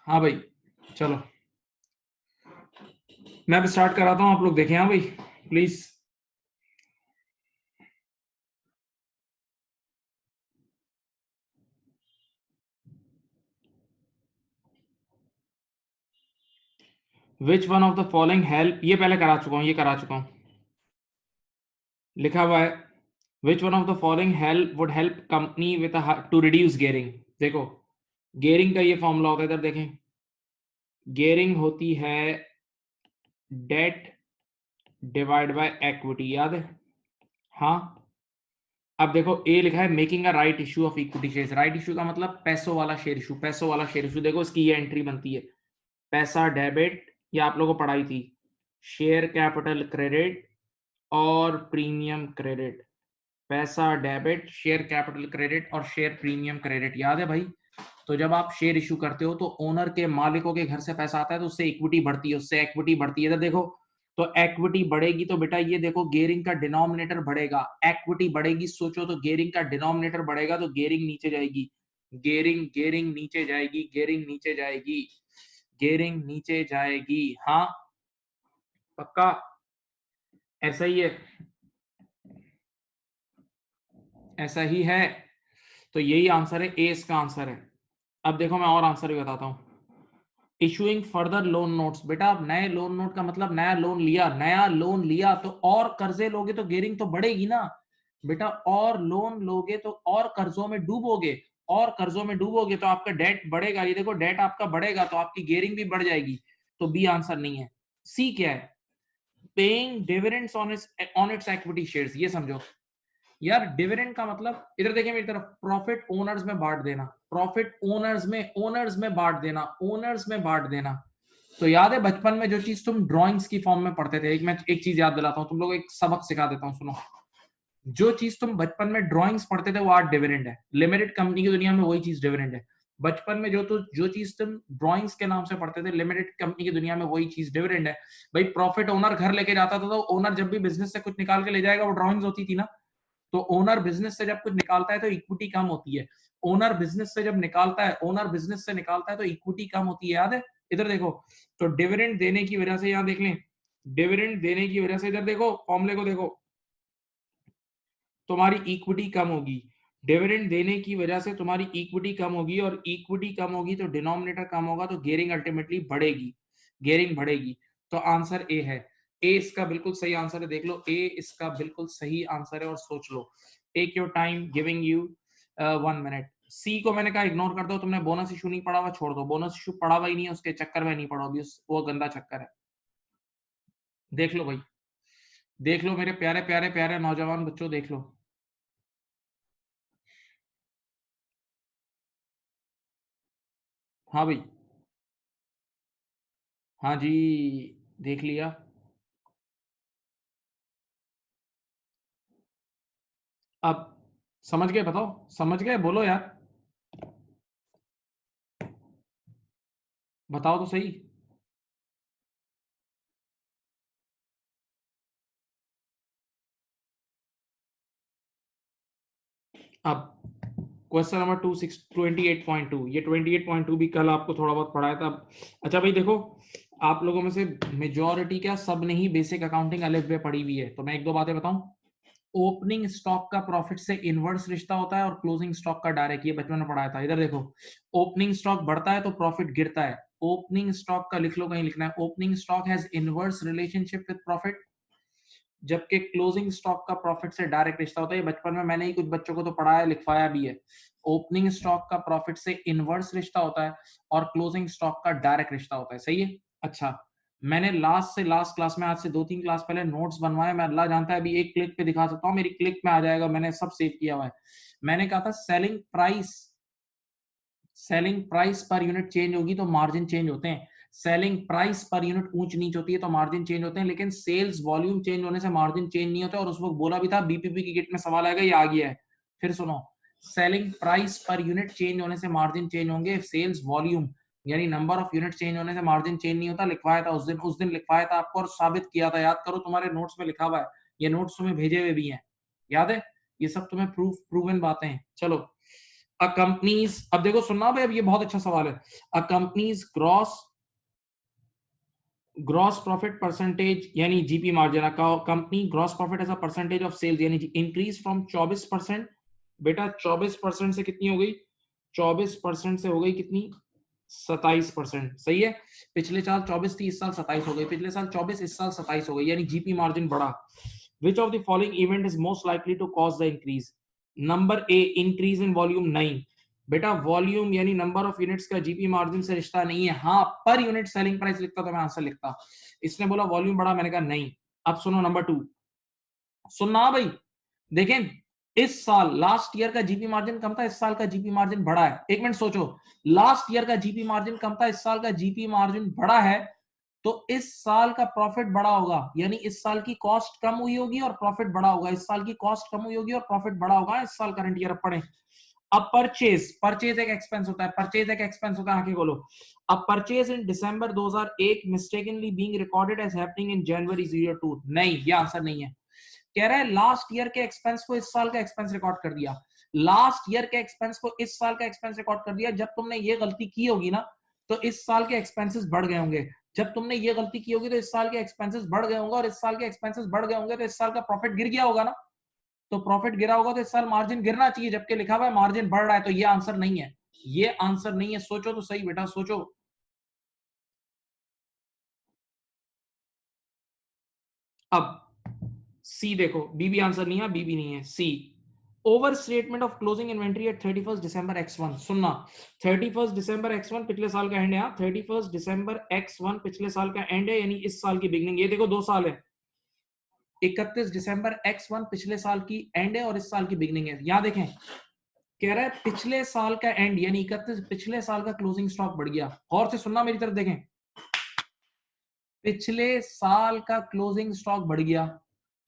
हाँ भाई, चलो मैं अब स्टार्ट कराता हूँ, आप लोग देखें। हाँ भाई, please. Which one of the following help, ये पहले करा चुका हूँ, ये करा चुका हूँ, लिखा हुआ है which one of the following help would help company with two reduce gearing. देखो, गेयरिंग का ये फॉर्मूला होता है, इधर देखें, गेयरिंग होती है डेट डिवाइड बाय इक्विटी, याद है? हाँ, अब देखो ए लिखा है making a right issue of equity shares. Right issue का मतलब पैसों वाला शेयर इशू, पैसों वाला शेयर इशू। देखो इसकी ये एंट्री बनती है, पैसा डेबिट, ये आप लोगों को पढ़ाई थी, शेयर कैपिटल क्रेडिट और प्रीमियम क्रेडिट। पैसा डेबिट, शेयर कैपिटल क्रेडिट और शेयर प्रीमियम क्रेडिट, याद है भाई? तो जब आप शेयर इशू करते हो तो ओनर के, मालिकों के घर से पैसा आता है तो उससे इक्विटी बढ़ती है, उससे इक्विटी बढ़ती है। इधर देखो, तो इक्विटी बढ़ेगी तो बेटा ये देखो गेयरिंग का डिनोमिनेटर बढ़ेगा, इक्विटी बढ़ेगी, सोचो तो गेयरिंग का डिनोमिनेटर बढ़ेगा तो गेयरिंग नीचे जाएगी, गेयरिंग गेयरिंग नीचे जाएगी, गेयरिंग नीचे जाएगी, गेयरिंग नीचे जाएगी। हाँ पक्का ऐसा ही है, ऐसा ही है। तो यही आंसर है, ए इसका आंसर है। अब देखो मैं और आंसर भी बताता हूं। इशूइंग फर्दर लोन नोट्स, बेटा अब नए लोन नोट का मतलब नया लोन लिया, नया लोन लिया तो और कर्जे लोगे तो गेयरिंग तो बढ़ेगी ना बेटा, और लोन लोगे तो और कर्जों में डूबोगे, और कर्जों में डूबोगे तो आपका डेट बढ़ेगा। ये देखो डेट आपका बढ़ेगा तो आपकी गेयरिंग भी बढ़ जाएगी। तो बी आंसर नहीं है। सी क्या है? Paying dividends on it's equity shares. ये समझो यार, डिविडेंड का मतलब, इधर देखिए मेरी तरफ, प्रॉफिट ओनर्स में बांट देना, प्रॉफिट ओनर्स में बांट देना, ओनर्स में बांट देना। तो याद है बचपन में जो चीज तुम ड्राइंग्स की फॉर्म में पढ़ते थे, मैं एक चीज याद दिलाता हूँ, तुम लोग एक सबक सिखा देता हूँ, सुनो। जो चीज तुम बचपन में ड्राइंग्स पढ़ते थे वो आज डिविडेंड है, लिमिटेड कंपनी की दुनिया में वही चीज डिविडेंड है। बचपन में जो चीज तुम ड्राइंग्स के नाम से पढ़ते थे लिमिटेड कंपनी की दुनिया में वही चीज डिविडेंड है। भाई प्रॉफिट ओनर घर लेके जाता था तो ओनर जब भी बिजनेस से कुछ निकाल के ले जाएगा वो ड्राइंग्स होती थी ना। तो ओनर बिजनेस से जब कुछ निकालता है तो इक्विटी कम होती है, ओनर बिजनेस से जब निकालता है, ओनर बिजनेस से निकालता है तो इक्विटी कम होती है, याद है? इधर देखो, तो डिविडेंड देने की वजह से, यहां देख लें, डिविडेंड देने की वजह से, इधर देखो फॉर्मूले को देखो, तुम्हारी इक्विटी कम होगी। डिविडेंड देने की वजह से तुम्हारी इक्विटी कम होगी, और इक्विटी कम होगी तो डिनोमिनेटर कम होगा तो गेयरिंग अल्टीमेटली बढ़ेगी, गेयरिंग बढ़ेगी। तो आंसर ए है, ए इसका बिल्कुल सही आंसर है। देख लो, ए इसका बिल्कुल सही आंसर है, और सोच लो। Take your time, giving you 1 minute. C को मैंने कहा इग्नोर कर दो, तुमने बोनस इशू नहीं पढ़ा हुआ छोड़ दो, बोनस इशू पढ़ा हुआ ही नहीं है, उसके चक्कर में नहीं पढ़ो अभी, वो गंदा चक्कर है। देख लो भाई, देख लो मेरे प्यारे प्यारे प्यारे नौजवान बच्चों, देख लो। हाँ भाई, हाँ जी, देख लिया। अब समझ गए? बताओ, समझ गए? बोलो यार, बताओ तो सही। अब क्वेश्चन नंबर 28.2, ये 28.2 भी कल आपको थोड़ा बहुत पढ़ाया था। अच्छा भाई देखो, आप लोगों में से मेजॉरिटी क्या, सब ने ही बेसिक अकाउंटिंग अलग वे पढ़ी हुई है, तो मैं एक दो बातें बताऊं। ओपनिंग स्टॉक का प्रॉफिट से इनवर्स रिश्ता होता है और क्लोजिंग स्टॉक का डायरेक्ट, ये बचपन में पढ़ाया था। इधर देखो, ओपनिंग स्टॉक बढ़ता है तो प्रॉफिट गिरता है, ओपनिंग स्टॉक का लिख लो, कहीं लिखना है, opening stock has inverse relationship with profit, जबकि क्लोजिंग स्टॉक का प्रॉफिट से डायरेक्ट रिश्ता होता है। ये बचपन में मैंने ही कुछ बच्चों को तो पढ़ाया, लिखवाया भी है। ओपनिंग स्टॉक का प्रॉफिट से इनवर्स रिश्ता होता है और क्लोजिंग स्टॉक का डायरेक्ट रिश्ता होता है, सही है? अच्छा, मैंने लास्ट से लास्ट क्लास में, आज से 2-3 क्लास पहले नोट्स बनवाए, मैं अल्लाह जानता है अभी एक क्लिक पे दिखा सकता हूँ, मेरी क्लिक में आ जाएगा, मैंने सब सेव किया हुआ है। मैंने कहा था selling price per unit change होगी तो मार्जिन चेंज होते हैं, सेलिंग प्राइस पर यूनिट ऊंच नीच होती है तो मार्जिन चेंज होते हैं, लेकिन सेल्स वॉल्यूम चेंज होने से मार्जिन चेंज नहीं होता। और उस वक्त बोला भी था, बीपीपी की किट में सवाल आएगा, ये आ गया है। फिर सुनो, selling price per unit change होने से मार्जिन चेंज होंगे, सेल्स वॉल्यूम यानी नंबर ऑफ यूनिट चेंज होने से मार्जिन चेंज नहीं होता। लिखवाया था उस दिन लिखवाया था आपको और साबित किया था, याद करो, तुम्हारे नोट्स में लिखा हुआ है, ये नोट्स तुम्हें भेजे हुए भी हैं, याद है? ये सब तुम्हें प्रूवन बातें हैं। चलो, अ कंपनीज, अब देखो सुनना भाई, अब ये बहुत अच्छा सवाल है। A company's gross profit percentage यानी GP margin, company gross profit as a percentage of sales यानी इंक्रीज फ्रॉम 24%, बेटा 24% से कितनी हो गई, 24% से हो गई कितनी, 27%, सही है? पिछले साल 24 थी, इस साल 27 हो गई, पिछले साल 24, इस साल 27 हो गई, यानी जीपी मार्जिन बढ़ा। Which of the following event is most likely to cause the increase? Number A, increase in volume, नहीं बेटा, वॉल्यूम यानी नंबर ऑफ यूनिट्स का जीपी मार्जिन से रिश्ता नहीं है। हाँ, पर यूनिट सेलिंग प्राइस लिखता तो मैं आंसर लिखता। इसने बोला वॉल्यूम बढ़ा, मैंने कहा नहीं। अब सुनो नंबर 2, सुनना भाई, देखें, इस साल लास्ट ईयर का जीपी मार्जिन कम था, इस साल का जीपी मार्जिन बढ़ा है। एक मिनट सोचो, लास्ट ईयर का जीपी मार्जिन कम था, इस साल का जीपी मार्जिन बढ़ा है, तो इस साल का प्रॉफिट बड़ा होगा, यानी इस साल की कॉस्ट कम हुई होगी और प्रॉफिट बड़ा होगा, इस साल की कॉस्ट कम हुई होगी और प्रॉफिट बड़ा होगा इस साल करंट ईयर। पढ़े। अब परचेज एक एक्सपेंस होता है, परचेज एक एक्सपेंस होता है, आंखें खोलो। अब purchase in December 2001 mistakenly being recorded as happening in January 02, नहीं, ये आंसर नहीं है। कह रहा है लास्ट ईयर के एक्सपेंस को इस साल का एक्सपेंस रिकॉर्ड कर दिया, लास्ट ईयर के एक्सपेंस को इस साल का एक्सपेंस रिकॉर्ड कर दिया। जब तुमने ये गलती की होगी ना, तो इस साल के एक्सपेंसेस बढ़ गए होंगे। जब तुमने ये गलती की होगी तो इस साल के एक्सपेंसेस बढ़ गए होंगे, और इस साल के एक्सपेंसेस बढ़ गए होंगे तो इस साल का प्रॉफिट गिर गया होगा ना, तो प्रॉफिट गिरा होगा तो इस साल मार्जिन गिरना चाहिए, जबकि लिखा हुआ है मार्जिन बढ़ रहा है, तो ये आंसर नहीं है, ये आंसर नहीं है। सोचो तो सही बेटा, सोचो। अब सी देखो, बी भी आंसर नहीं है, बी भी नहीं है, C. Over statement of closing inventory at 31 December x1। सुनना, 31 दिसंबर x1 पिछले साल का एंड है, 31 दिसंबर x1 पिछले साल का एंड है, यानी इस साल की बिगनिंग। ये देखो 2 साल है, 31 दिसंबर x1 पिछले साल की एंड है और इस साल की बिगनिंग है। यहां देखें, कह रहा है पिछले साल का एंड यानी 31, पिछले साल का क्लोजिंग स्टॉक बढ़ गया। गौर से सुनना, मेरी तरफ देखें, पिछले साल का क्लोजिंग स्टॉक बढ़ गया।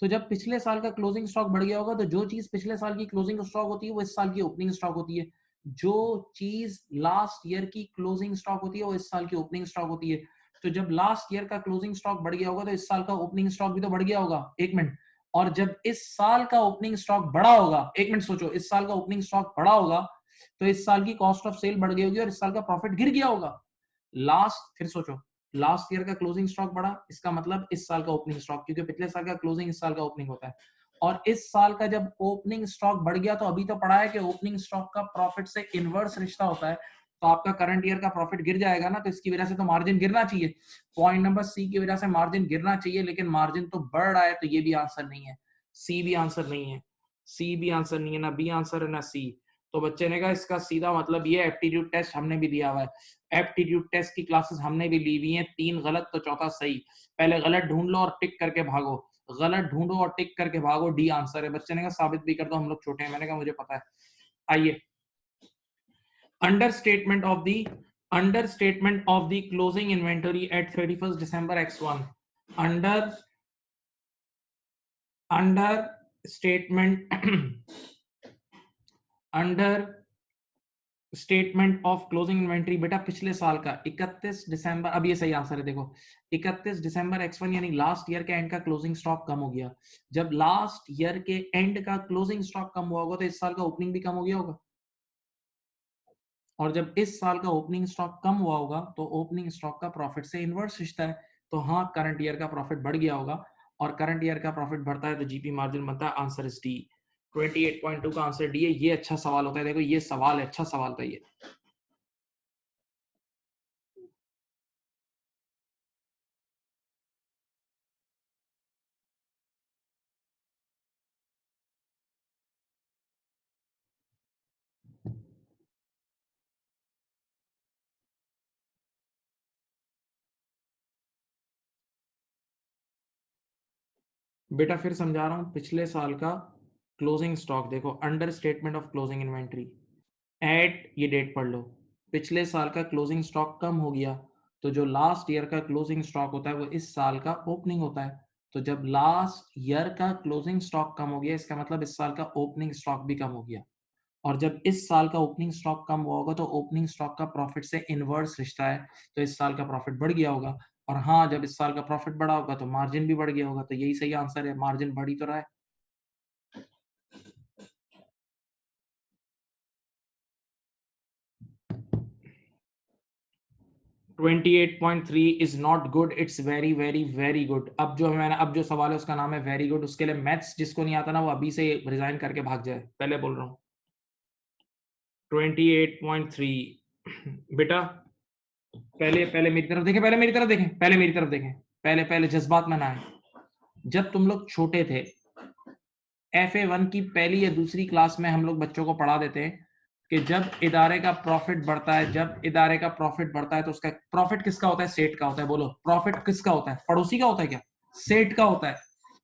तो जब पिछले साल का क्लोजिंग स्टॉक बढ़ गया होगा, तो जो चीज पिछले साल की क्लोजिंग स्टॉक होती है वो इस साल की ओपनिंग स्टॉक होती है, जो चीज लास्ट ईयर की क्लोजिंग स्टॉक होती है वो इस साल की ओपनिंग स्टॉक होती है। तो जब लास्ट ईयर का क्लोजिंग स्टॉक बढ़ गया होगा तो इस साल का ओपनिंग स्टॉक भी तो बढ़ गया होगा। एक मिनट, और जब इस साल का ओपनिंग स्टॉक बढ़ा होगा, एक मिनट सोचो, इस साल का ओपनिंग स्टॉक बढ़ा होगा तो इस साल की कॉस्ट ऑफ सेल बढ़ गई होगी और इस साल का प्रॉफिट गिर गया होगा। लास्ट, फिर सोचो, लास्ट ईयर का क्लोजिंग स्टॉक बढ़ा, इसका मतलब इस साल का ओपनिंग स्टॉक, क्योंकि पिछले साल का क्लोजिंग इस साल का ओपनिंग होता है, और इस साल का जब ओपनिंग स्टॉक बढ़ गया, तो अभी तो पढ़ा है कि ओपनिंग स्टॉक का प्रॉफिट से इनवर्स रिश्ता होता है, तो आपका करंट ईयर का प्रॉफिट गिर जाएगा ना, तो इसकी वजह से तो मार्जिन गिरना चाहिए। पॉइंट नंबर सी की वजह से मार्जिन गिरना चाहिए, लेकिन मार्जिन तो बढ़ रहा है, तो ये भी आंसर नहीं है, सी भी आंसर नहीं है, सी भी आंसर नहीं है, ना बी आंसर है ना सी। तो बच्चे ने कहा इसका सीधा मतलब ये, एप्टीट्यूड टेस्ट हमने भी दिया हुआ है, एप्टीट्यूड टेस्ट की क्लासेस हमने भी ली हुई हैं, 3 गलत तो चौथा सही। पहले गलत ढूंढ लो और टिक करके भागो, गलत ढूंढो और टिक करके भागो, डी आंसर है। बच्चे ने कहा साबित भी कर दो, हम लोग छोटे हैं, मैंने कहा मुझे पता है। आइए, under statement of the closing inventory at 31 December x1, under under statement under statement of closing inventory, बेटा पिछले साल का 31 दिसंबर, अब ये सही आंसर है, देखो 31 दिसंबर x1 यानी लास्ट ईयर के एंड का क्लोजिंग स्टॉक कम हो गया। जब लास्ट ईयर के एंड का क्लोजिंग स्टॉक कम हुआ होगा तो इस साल का ओपनिंग भी कम हो गया होगा, और जब इस साल का ओपनिंग स्टॉक कम हुआ होगा तो ओपनिंग स्टॉक का प्रॉफिट से इनवर्स रिश्ता है, तो हाँ करंट ईयर का प्रॉफिट बढ़ गया होगा, और करंट ईयर का प्रॉफिट बढ़ता है तो जीपी मार्जिन बनता है। आंसर इज डी, 28.2 का आंसर डी है। ये अच्छा सवाल होता है, देखो ये सवाल अच्छा सवाल था ये। बेटा फिर समझा रहा हूं, पिछले साल का क्लोजिंग स्टॉक देखो, under statement of closing inventory eight, ये डेट पढ़ लो, पिछले साल का क्लोजिंग स्टॉक कम हो गया, तो जो लास्ट ईयर का क्लोजिंग स्टॉक होता है वो इस साल का ओपनिंग होता है, तो जब लास्ट ईयर का क्लोजिंग स्टॉक कम हो गया, इसका मतलब इस साल का ओपनिंग स्टॉक भी कम हो गया, और जब इस साल का ओपनिंग स्टॉक कम हुआ होगा तो ओपनिंग स्टॉक का प्रॉफिट से इनवर्स रिश्ता है, तो इस साल का प्रॉफिट बढ़ गया होगा, और हाँ जब इस साल का प्रॉफिट बढ़ा होगा तो मार्जिन भी बढ़ गया होगा, तो यही सही आंसर है, मार्जिन बढ़ी तो रहा है। 28.3 is not good, it's very very very good. अब जो सवाल है उसका नाम है वेरी गुड, उसके लिए मैथ्स जिसको नहीं आता ना वो अभी से रिजाइन करके भाग जाए, पहले बोल रहा हूँ। 28.3 बेटा, पहले पहले मेरी तरफ देखें, पहले मेरी तरफ देखें, पहले मेरी तरफ देखें, पहले पहले जज्बात में ना आए। जब तुम लोग छोटे थे, FA1 की पहली या दूसरी क्लास में हम लोग बच्चों को पढ़ा देते हैं कि जब इदारे का प्रॉफिट बढ़ता है, जब इदारे का प्रॉफिट बढ़ता है तो उसका प्रॉफिट किसका होता है, सेठ का होता है। बोलो प्रॉफिट किसका होता है, पड़ोसी का होता है क्या, सेठ का होता है,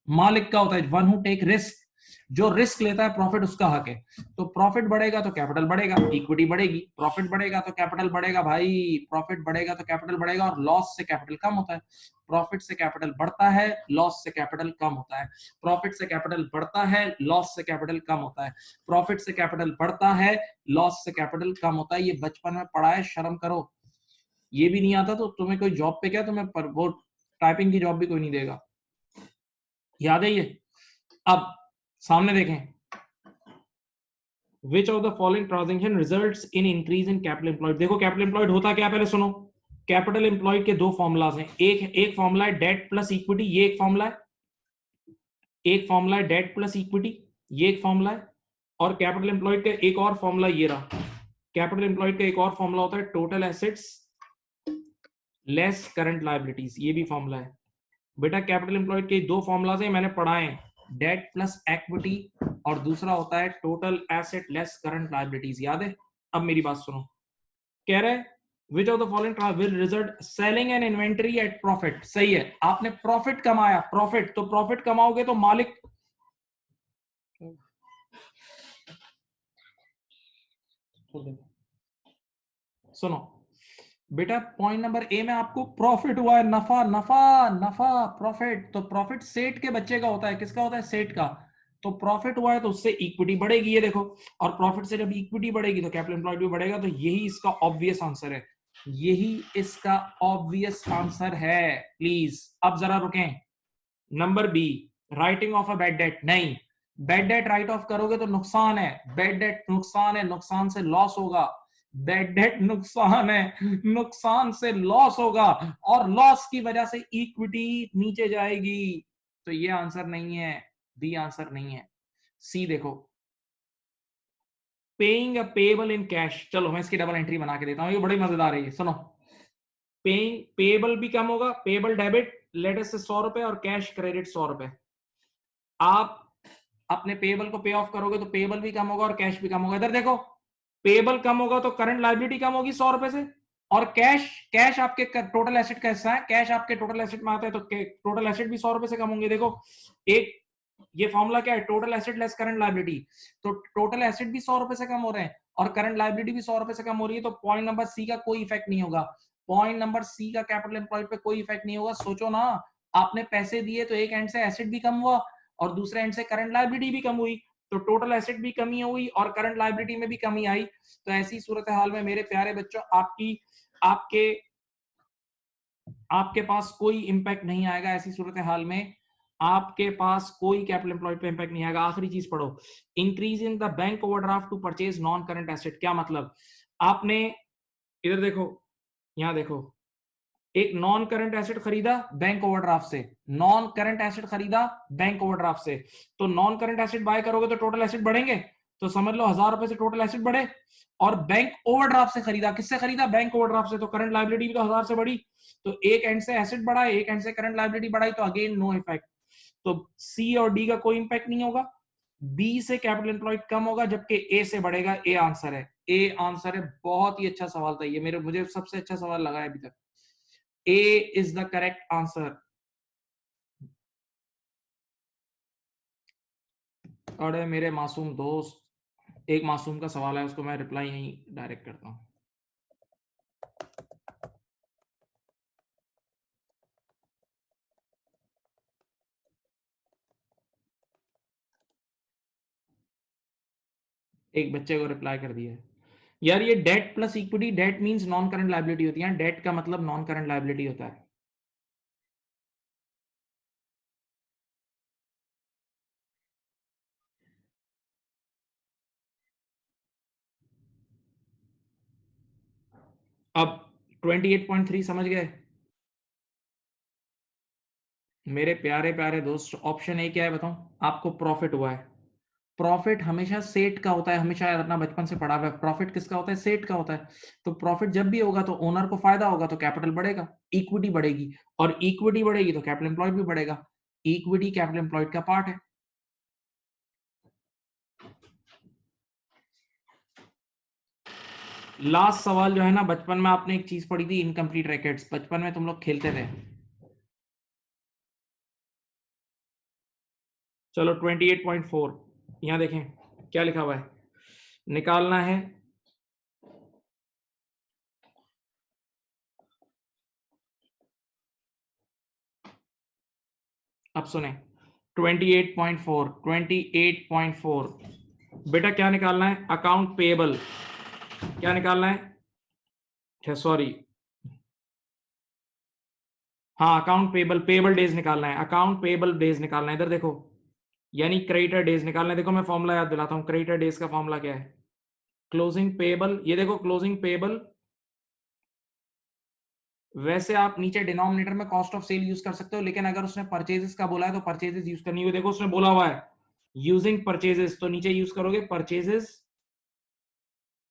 मालिक का होता है, वन हु टेक रिस्क। जो रिस्क लेता है प्रॉफिट उसका हक है। तो प्रॉफिट बढ़ेगा तो कैपिटल बढ़ेगा, इक्विटी बढ़ेगी, प्रॉफिट बढ़ेगा तो कैपिटल बढ़ेगा भाई, प्रॉफिट बढ़ेगा तो कैपिटल बढ़ेगा, और लॉस से कैपिटल कम होता है। प्रॉफिट से कैपिटल बढ़ता है, लॉस से कैपिटल कम होता है। प्रॉफिट से कैपिटल बढ़ता है, लॉस से कैपिटल कम होता है। प्रॉफिट से कैपिटल बढ़ता है, लॉस से कैपिटल कम होता है। ये बचपन में पढ़ा है, शर्म करो। ये भी नहीं आता तो तुम्हें कोई जॉब पे क्या, तुम्हें पर वो टाइपिंग की जॉब भी कोई नहीं देगा। याद है ये? अब सामने देखें, विच of the following transaction results in increase in capital employed. देखो कैपिटल एम्प्लॉयड होता क्या, पहले सुनो। कैपिटल एम्प्लॉयड के दो फॉर्मूलाज हैं, एक फॉर्मूला है डेट प्लस इक्विटी, ये एक फॉर्मूला है, एक फॉर्मूला है डेट प्लस इक्विटी, ये एक फॉर्मूला है। और कैपिटल एम्प्लॉयड का एक और फॉर्मूला ये रहा। कैपिटल एम्प्लॉयड का एक और फॉर्मूला होता है total assets less current liabilities, ये भी फॉर्मूला है। बेटा कैपिटल एम्प्लॉयड के दो फॉर्मूलाज हैं, मैंने पढ़ाए हैं, डेट प्लस इक्विटी, और दूसरा होता है total asset less current liabilities. याद है? अब मेरी बात सुनो, कह रहे which of the following will result selling an inventory at profit. सही है, आपने प्रॉफिट कमाया, प्रॉफिट, तो प्रॉफिट कमाओगे तो मालिक, सुनो बेटा, पॉइंट नंबर ए में आपको प्रॉफिट हुआ है, नफा नफा नफा प्रॉफिट, तो प्रॉफिट सेठ के बच्चे का होता है, किसका होता है? सेठ का। तो प्रॉफिट हुआ है तो उससे इक्विटी बढ़ेगी, ये देखो, और प्रॉफिट से जब इक्विटी बढ़ेगी तो कैपिटल एम्प्लॉयड भी बढ़ेगा। तो यही इसका ऑब्वियस आंसर है, यही इसका ऑब्वियस आंसर है। प्लीज अब जरा रुकें। Number B, writing off a bad debt. नहीं, बैड डेट राइट ऑफ करोगे तो नुकसान है, बैड डेट नुकसान है, नुकसान से लॉस होगा। बैड डेट नुकसान है, नुकसान से लॉस होगा, और लॉस की वजह से इक्विटी नीचे जाएगी। तो ये आंसर नहीं है, बी आंसर नहीं है। सी देखो, paying a payable in cash. चलो मैं इसकी डबल एंट्री बना के देता हूं, ये बड़ी मजेदार है, ये सुनो। पेइंग पेएबल भी कम होगा, पेएबल डेबिट लेटर से 100 रुपए और कैश क्रेडिट 100 रुपए। आप अपने पेएबल को पे ऑफ करोगे तो पेएबल भी कम होगा और कैश भी कम होगा। इधर देखो, पेएबल कम होगा तो करंट लायबिलिटी कम होगी 100 रुपए से, और कैश, कैश आपके टोटल एसेट का हिस्सा है, कैश आपके टोटल एसेट में आता है, तो टोटल एसेट भी 100 रुपए से कम होंगे। देखो एक, ये फॉर्मूला क्या है? Total asset less current liability. तो टोटल एसेट भी 100 रुपए से कम हो रहे हैं और करंट लायबिलिटी भी 100 रुपए से कम हो रही है। तो पॉइंट नंबर सी का कोई इफेक्ट नहीं होगा, पॉइंट नंबर सी का कैपिटल एम्प्लॉयड पे कोई इफेक्ट नहीं होगा। सोचो ना, आपने पैसे दिए तो एक एंड से एसेट भी कम हुआ और दूसरे एंड से करंट लायबिलिटी भी कम हुई, तो टोटल एसेट भी कमी हुई और करंट लायबिलिटी में भी कमी आई। तो ऐसी सूरत हाल में मेरे प्यारे बच्चों, आपकी आपके आपके पास कोई इंपैक्ट नहीं आएगा। ऐसी सूरत हाल में आपके पास कोई कैपिटल एम्प्लॉयड पे इंपैक्ट नहीं आएगा। आखिरी चीज पढ़ो, increase in the bank overdraft to purchase non current asset. क्या मतलब? आपने इधर देखो, यहां देखो, एक नॉन करंट एसेट खरीदा बैंक ओवरड्राफ्ट से, नॉन करंट एसेट खरीदा बैंक ओवरड्राफ्ट से, तो नॉन करंट एसेट बाय करोगे तो टोटल एसेट बढ़ेंगे, तो समझ लो 1000 रुपए से टोटल एसेट बढ़े। और बैंक ओवरड्राफ्ट से खरीदा, किससे खरीदा? बैंक ओवरड्राफ्ट से, तो करंट लायबिलिटी भी तो 1000 से बढ़ी। तो एक एंड से एसेट बढ़ा, एक एंड से करंट लायबिलिटी बढ़ाई, तो अगेन नो इफेक्ट। तो सी और डी का कोई इंपैक्ट नहीं होगा। बी से कैपिटल एम्प्लॉयड कम होगा जबकि ए से बढ़ेगा। ए आंसर है, ए आंसर है। बहुत ही अच्छा सवाल था ये, मेरे मुझे सबसे अच्छा सवाल लगा है अभी तक। A is the correct answer. अरे मेरे मासूम दोस्त, एक मासूम का सवाल है, उसको मैं रिप्लाई यहीं डायरेक्ट करता हूँ। एक बच्चे को रिप्लाई कर दिया है। यार ये debt plus equity, debt means non current liability होती है, डेट का मतलब नॉन करंट लायबिलिटी होता है। अब 28.3 समझ गए मेरे प्यारे प्यारे दोस्त? ऑप्शन ए क्या है बताऊं? आपको प्रॉफिट हुआ है। प्रॉफिट हमेशा सेठ का होता है, हमेशा याद रखना, बचपन से पढ़ा हुआ है। प्रॉफिट किसका होता है? सेठ का होता है। तो प्रॉफिट जब भी होगा तो ओनर को फायदा होगा, तो कैपिटल बढ़ेगा, इक्विटी बढ़ेगी, और इक्विटी बढ़ेगी तो कैपिटल एम्प्लॉयड भी बढ़ेगा। इक्विटी कैपिटल एम्प्लॉयड का पार्ट है। लास्ट सवाल जो है ना, बचपन में आपने एक चीज पढ़ी थी, इनकम्प्लीट रैकेट्स, बचपन में तुम लोग खेलते थे। चलो 28.4, यहां देखें क्या लिखा हुआ है, निकालना है अब सुने 28.4 बेटा क्या निकालना है, अकाउंट पेएबल, क्या निकालना है, सॉरी हाँ अकाउंट पेएबल डेज निकालना है, अकाउंट पेएबल डेज निकालना है, इधर देखो, यानी क्रेडिटर डेज निकालना है। देखो मैं फॉर्मूला याद दिलाता हूं, क्रेडिटर डेज का फॉर्मूला क्या है, क्लोजिंग पेएबल, ये देखो क्लोजिंग पेएबल, वैसे आप नीचे डिनोमिनेटर में कॉस्ट ऑफ सेल यूज कर सकते हो, लेकिन अगर उसने परचेजेस का बोला है तो परचेजेस यूज करनी है। देखो उसने बोला हुआ है यूजिंग परचेजेस, तो नीचे यूज करोगे परचेजेस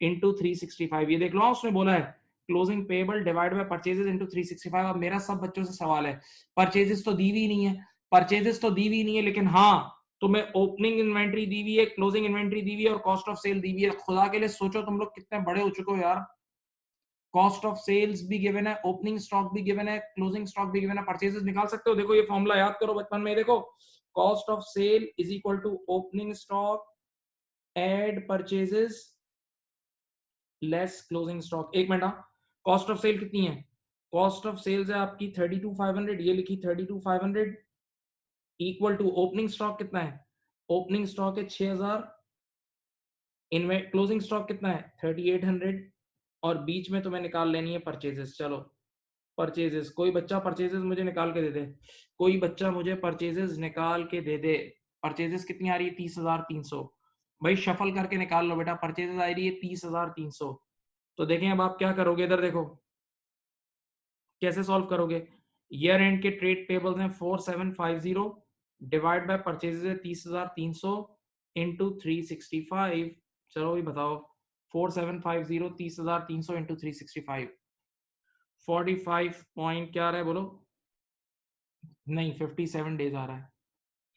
इंटू 365, ये देख लो उसने बोला है closing payable divide by purchases into 365। अब मेरा सब बच्चों से सवाल है, परचेजेस तो दी हुई नहीं है, परचेजेस तो दी हुई नहीं है, लेकिन हाँ तुम्हें ओपनिंग इन्वेंट्री दी हुई है, क्लोजिंग इन्वेंट्री दी हुई है और कॉस्ट ऑफ सेल दी हुई है। खुदा के लिए सोचो तुम लोग कितने बड़े हो चुके हो यार, कॉस्ट ऑफ सेल्स भी गिवन है, ओपनिंग स्टॉक भी गिवन है, क्लोजिंग स्टॉक भी गिवन है, परचेजेस निकाल सकते हो। देखो ये फॉर्मूला याद करो बचपन में, देखो cost of sale is equal to opening stock add purchases less closing stock. एक मिनट, कॉस्ट ऑफ सेल कितनी है, कॉस्ट ऑफ सेल्स है आपकी 32,500, ये लिखी 32,500 इक्वल टू ओपनिंग स्टॉक कितना है, ओपनिंग स्टॉक है 6,000, क्लोजिंग स्टॉक कितना है 3,800, और बीच में तुम्हें निकाल लेनी है परचेजेस। चलो परचेजेस, कोई बच्चा परचेजेस मुझे निकाल के दे दे, कोई बच्चा मुझे परचेजेस निकाल के दे दे। परचेजेस कितनी आ रही है 30,300, भाई शफल करके निकाल लो बेटा, परचेजेस आ रही है 30,300। तो देखें अब आप क्या करोगे, इधर देखो कैसे सॉल्व करोगे, ईयर एंड के ट्रेड पेबल्स हैं 4750 डिवाइड बाय परचेजेस है 30,300 इंटू 365। चलो भी बताओ 4750 30,300 इंटू 365, 45 पॉइंट क्या आ रहा है बोलो, नहीं 57 डेज आ रहा है,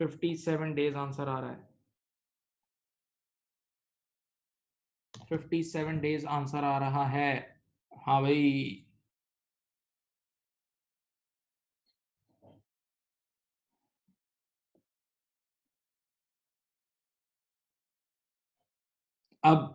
57 डेज आंसर आ रहा है, 57 डेज आंसर आ रहा है। हाँ भाई, अब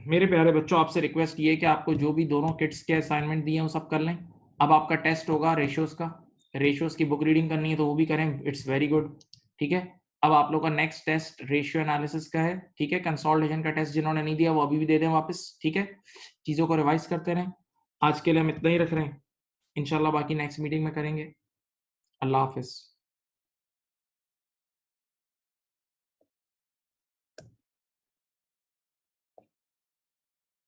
मेरे प्यारे बच्चों आपसे रिक्वेस्ट ये है कि आपको जो भी दोनों किट्स के असाइनमेंट दिए हैं वो सब कर लें। अब आपका टेस्ट होगा रेशियोज का, रेशियोज की बुक रीडिंग करनी है तो वो भी करें, इट्स वेरी गुड। ठीक है, अब आप लोग का नेक्स्ट टेस्ट रेशियो एनालिसिस का है। ठीक है, कंसोलिडेशन का टेस्ट जिन्होंने नहीं दिया वो अभी भी दे दें वापस। ठीक है, चीजों को रिवाइज करते रहें। आज के लिए हम इतना ही रख रहे हैं, इंशाल्लाह बाकी नेक्स्ट मीटिंग में करेंगे। अल्लाह हाफिज।